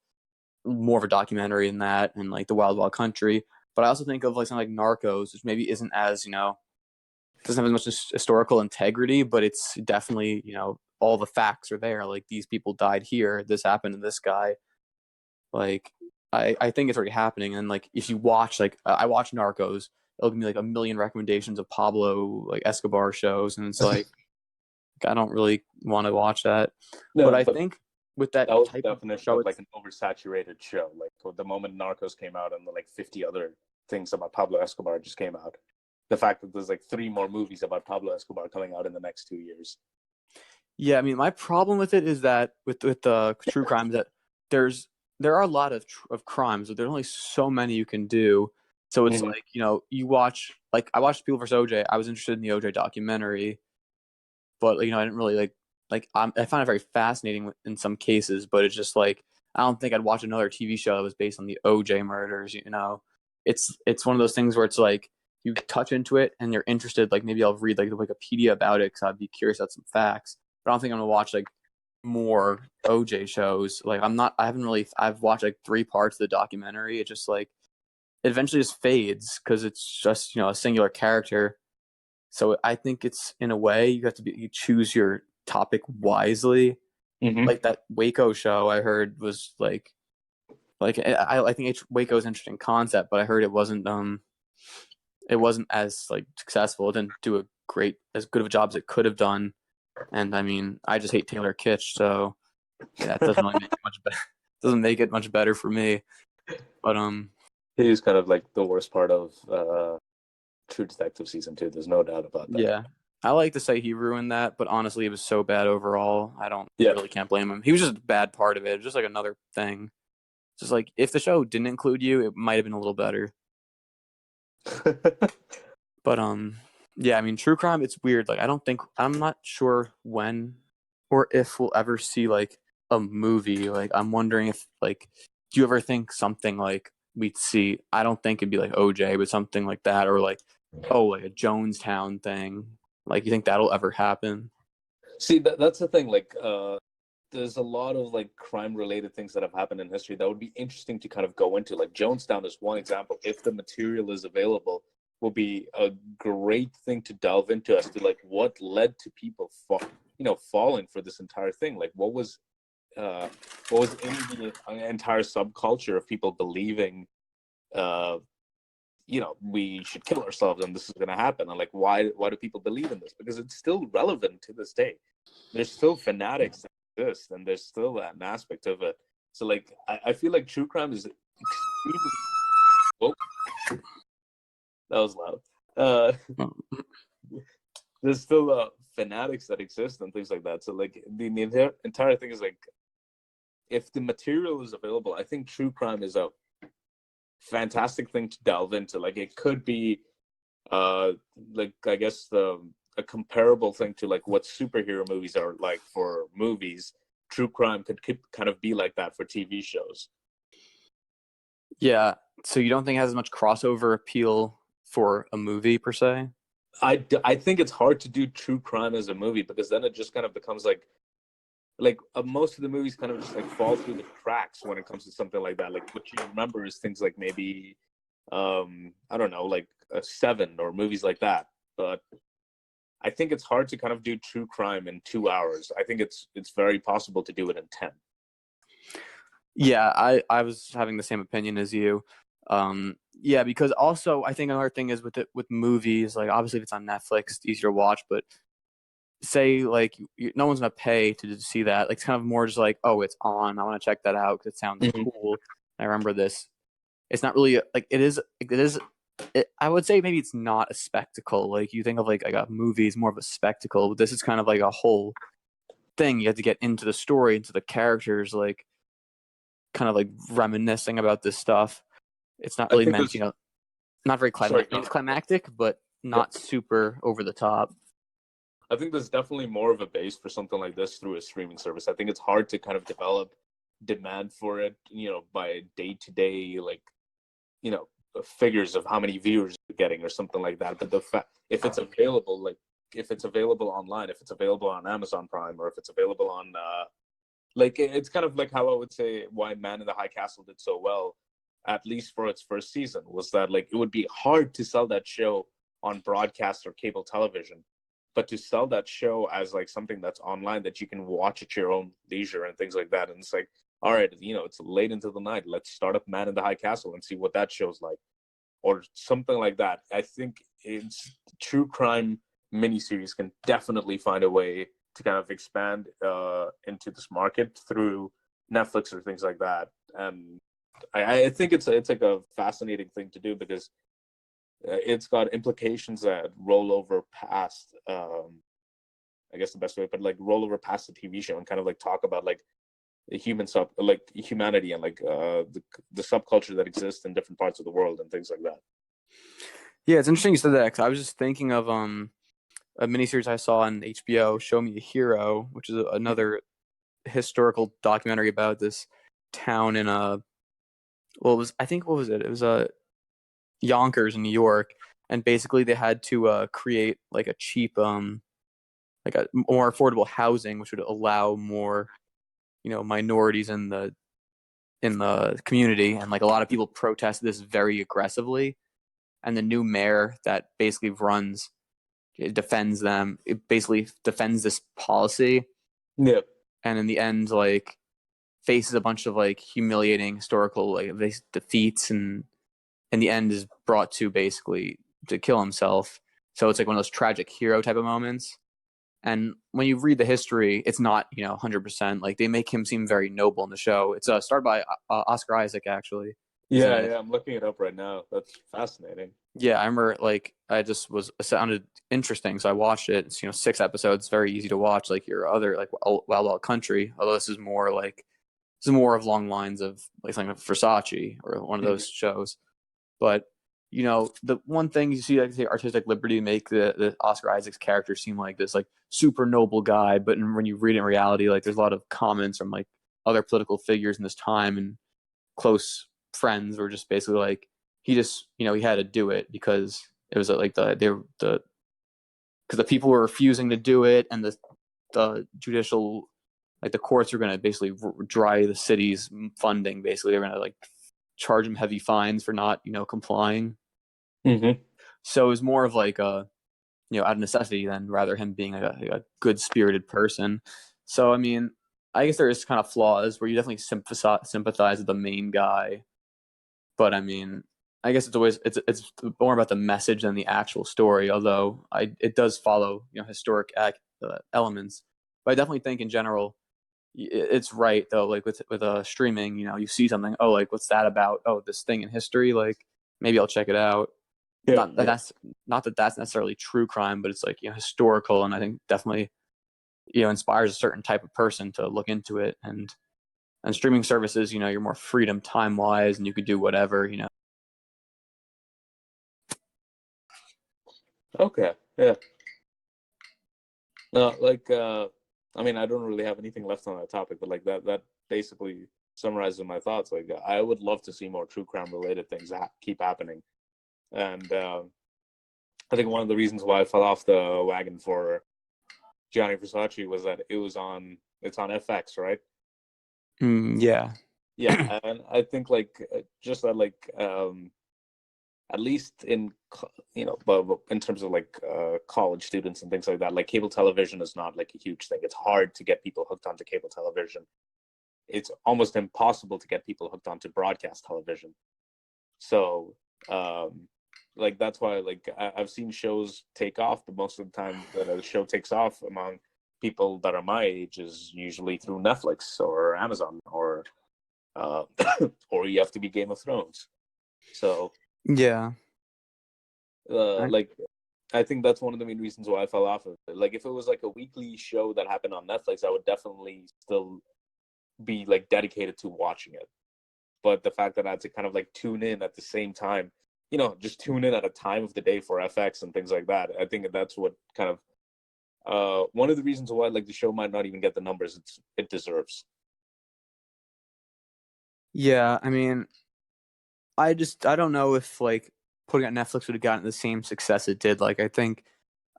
more of a documentary than that, and like The Wild Wild Country. But I also think of like something like Narcos, which maybe isn't as doesn't have as much historical integrity, but it's definitely all the facts are there. Like these people died here, this happened to this guy. Like I think it's already happening. And like if you watch I watch Narcos, it'll give me like a million recommendations of Pablo like Escobar shows, and it's like I don't really want to watch that. No, but I think with that was type the of definition show, of like an oversaturated show. Like the moment Narcos came out and the like 50 other things about Pablo Escobar just came out. The fact that there's like 3 more movies about Pablo Escobar coming out in the next 2 years. yeah, I mean, my problem with it is that with the true crimes that there are a lot of crimes, but there's only so many you can do. So it's like you watch like I watched People vs. OJ. I was interested in the OJ documentary, but I didn't really I found it very fascinating in some cases, but it's just like I don't think I'd watch another TV show that was based on the OJ murders. It's one of those things where it's like you touch into it and you're interested. Like maybe I'll read like the Wikipedia about it because I'd be curious about some facts. But I don't think I'm gonna watch like more OJ shows. Like I'm not. I haven't really. I've watched like 3 parts of the documentary. It just like it eventually just fades because it's just a singular character. So I think it's in a way you have to you choose your topic wisely. Like that Waco show I heard was like I think Waco is an interesting concept, but I heard it wasn't as like successful. It didn't do as good of a job as it could have done. And I mean, I just hate Taylor Kitsch, so yeah, it doesn't really make it much better. Doesn't make it much better for me. But he is kind of like the worst part of True Detective season 2. There's no doubt about that. Yeah, I like to say he ruined that, but honestly, it was so bad overall. I really can't blame him. He was just a bad part of it. Just like another thing. Just like if the show didn't include you, it might have been a little better. But yeah, I mean, true crime. It's weird. Like I'm not sure when or if we'll ever see like a movie. Like I'm wondering if like, do you ever think something like we'd see? I don't think it'd be like OJ, but something like that, or like like a Jonestown thing. Like you think that'll ever happen? See, that's the thing. Like, there's a lot of like crime related things that have happened in history that would be interesting to kind of go into. Like Jonestown is one example. If the material is available, will be a great thing to delve into as to like what led to people falling for this entire thing. Like what was in the entire subculture of people believing we should kill ourselves and this is going to happen, and like why do people believe in this? Because it's still relevant to this day. There's still fanatics that exist, and there's still an aspect of it. So like I feel like true crime is extremely that was loud. There's still fanatics that exist and things like that. So like the entire thing is like, if the material is available, I think true crime is a fantastic thing to delve into. Like it could be like I guess a comparable thing to like what superhero movies are like for movies. True crime could kind of be like that for TV shows. Yeah. So you don't think it has as much crossover appeal for a movie per se? I think it's hard to do true crime as a movie, because then it just kind of becomes like most of the movies kind of just like fall through the cracks when it comes to something like that. Like what you remember is things like maybe I don't know, like Seven or movies like that. But I think it's hard to kind of do true crime in 2 hours. I think it's very possible to do it in 10. Yeah, I was having the same opinion as you. Yeah, because also I think another thing is with movies, like obviously if it's on Netflix, it's easier to watch, but say like no one's gonna pay to see that. Like it's kind of more just like, oh, it's on, I want to check that out because it sounds cool. I remember this. It's not really like it is. I would say maybe it's not a spectacle. Like you think of like a movie is more of a spectacle, but this is kind of like a whole thing. You have to get into the story, into the characters, like kind of like reminiscing about this stuff. It's not really meant, not very climactic, but not super over the top. I think there's definitely more of a base for something like this through a streaming service. I think it's hard to kind of develop demand for it, by day to day, like, figures of how many viewers you're getting or something like that. But if it's available, like if it's available online, if it's available on Amazon Prime, or if it's available on, like it's kind of like how I would say why Man in the High Castle did so well, at least for its first season, was that like it would be hard to sell that show on broadcast or cable television, but to sell that show as like something that's online that you can watch at your own leisure and things like that. And it's like, all right, it's late into the night, let's start up Man in the High Castle and see what that show's like, or something like that. I think it's true crime miniseries can definitely find a way to kind of expand into this market through Netflix or things like that. And I think it's like a fascinating thing to do, because it's got implications that roll over past, I guess the best way, but like roll over past the TV show and kind of like talk about like the humanity and like the subculture that exists in different parts of the world and things like that. Yeah, it's interesting you said that, 'cause I was just thinking of a miniseries I saw on HBO, Show Me a Hero, which is another historical documentary about this town in what was it? It was Yonkers in New York, and basically they had to create like a cheap like a more affordable housing, which would allow more minorities in the community, and like a lot of people protest this very aggressively, and the new mayor that basically defends them. It basically defends this policy. Yep. And in the end, like faces a bunch of like humiliating historical like defeats, and in the end is brought to basically to kill himself. So it's like one of those tragic hero type of moments. And when you read the history, it's not 100%. Like they make him seem very noble in the show. It's starred by Oscar Isaac, actually. Yeah, I'm looking it up right now. That's fascinating. Yeah, I remember like it sounded interesting, so I watched it. It's 6 episodes, very easy to watch, like your other like Wild Wild Country. Although this is more of along lines of like something like Versace or one of those shows. But the one thing you see, like the artistic liberty, make the Oscar Isaac's character seem like this like super noble guy, but when you read it in reality, like there's a lot of comments from like other political figures in this time and close friends were just basically like he just he had to do it because it was like because the people were refusing to do it, and the judicial, like the courts are going to basically dry the city's funding. Basically, they're going to like charge him heavy fines for not complying. Mm-hmm. So it was more of like a out of necessity than rather him being a good spirited person. So I mean, I guess there is kind of flaws where you definitely sympathize with the main guy, but I mean, I guess it's more about the message than the actual story. Although it does follow historic elements, but I definitely think in general it's right though. Like with streaming, you see something. Oh, like what's that about? Oh, this thing in history. Like maybe I'll check it out. Not that that's necessarily true crime, but it's like historical, and I think definitely inspires a certain type of person to look into it. And streaming services, you're more freedom time wise, and you could do whatever. Okay. Yeah. No, like I mean, I don't really have anything left on that topic, but like that basically summarizes my thoughts. Like I would love to see more true crime related things keep happening. And I think one of the reasons why I fell off the wagon for Gianni Versace was that it's on FX, right? Yeah. Yeah, and I think like just that like at least in but in terms of like college students and things like that, like cable television is not like a huge thing. It's hard to get people hooked onto cable television. It's almost impossible to get people hooked onto broadcast television. So like that's why like I've seen shows take off, but most of the time that a show takes off among people that are my age is usually through Netflix or Amazon or or you have to be Game of Thrones. So yeah, like I think that's one of the main reasons why I fell off of it. Like if it was like a weekly show that happened on Netflix, I would definitely still be like dedicated to watching it. But the fact that I had to kind of like tune in at the same time, just tune in at a time of the day for FX and things like that. I think that's what kind of one of the reasons why like the show might not even get the numbers it deserves. Yeah, I mean, I don't know if like putting on Netflix would have gotten the same success it did. Like I think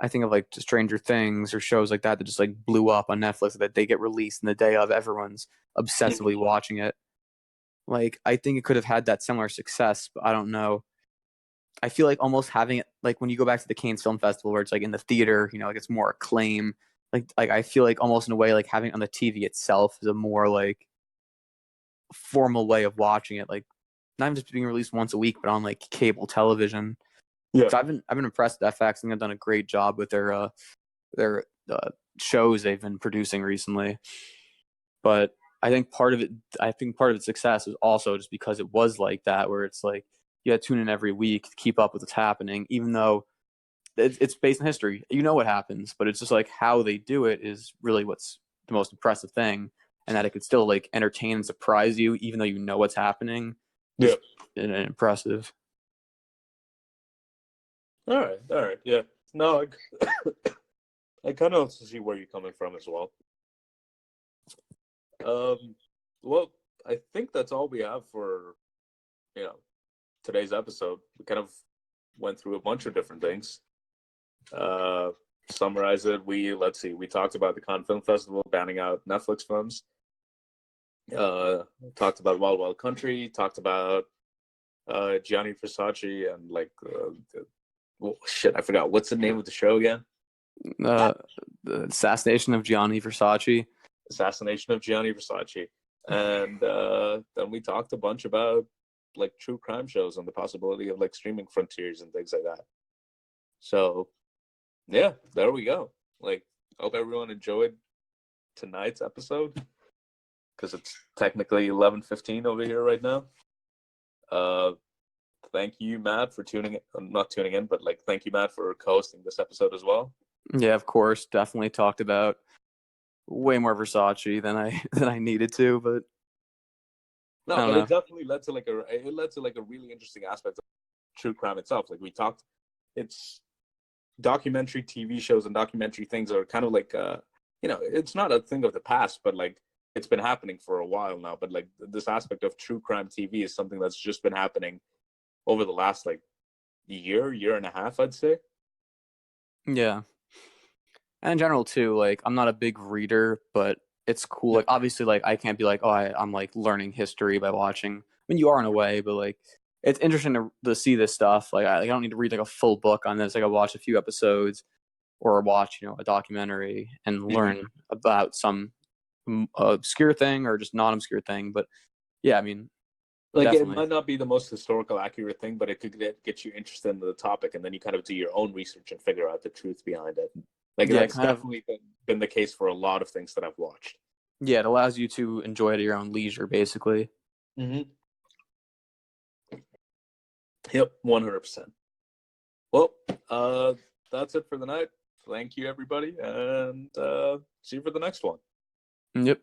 of like Stranger Things or shows like that just like blew up on Netflix that they get released in the day of. Everyone's obsessively watching it. Like I think it could have had that similar success, but I don't know. I feel like almost having it like when you go back to the Cannes Film Festival where it's like in the theater, like it's more acclaim. Like I feel like almost in a way like having it on the TV itself is a more like formal way of watching it. Like not even just being released once a week, but on like cable television. Yeah. So I've been impressed with FX. I think they've done a great job with their shows they've been producing recently. But I think part of its success is also just because it was like that, where it's like you had to tune in every week to keep up with what's happening, even though it's based in history. You know what happens, but it's just like how they do it is really what's the most impressive thing, and that it could still like entertain and surprise you, even though you know what's happening. Yeah. Impressive. All right, yeah. No, I kind of see where you're coming from as well. Well, I think that's all we have for today's episode. We kind of went through a bunch of different things. Summarize it. We talked about the Cannes Film Festival banning out Netflix films. Talked about Wild Wild Country. Talked about Gianni Versace and like I forgot what's the name of the show again. The assassination of Gianni Versace. Assassination of Gianni Versace, and then we talked a bunch about like true crime shows and the possibility of like streaming frontiers and things like that. So yeah, there we go. Like, hope everyone enjoyed tonight's episode because it's technically 11:15 over here right now. Thank you, Matt, for not tuning in, but like, thank you, Matt, for co-hosting this episode as well. Yeah, of course. Definitely talked about way more Versace than I needed to, but no, but it definitely led to like a really interesting aspect of true crime itself. Like we talked, it's documentary TV shows and documentary things are kind of like it's not a thing of the past, but like it's been happening for a while now. But like this aspect of true crime TV is something that's just been happening over the last like year and a half, I'd say. Yeah. And in general too, like I'm not a big reader, but it's cool. Like obviously, like I can't be like, oh, I'm like learning history by watching. I mean, you are in a way, but like it's interesting to see this stuff. Like I don't need to read like a full book on this. Like I watch a few episodes or watch a documentary and learn about some obscure thing or just non-obscure thing. But yeah, I mean, like definitely. It might not be the most historical accurate thing, but it could get you interested in the topic, and then you kind of do your own research and figure out the truth behind it. Like that's definitely been the case for a lot of things that I've watched. Yeah, it allows you to enjoy it at your own leisure, basically. Mm-hmm. Yep, 100%. Well, that's it for the night. Thank you, everybody, and see you for the next one. Yep.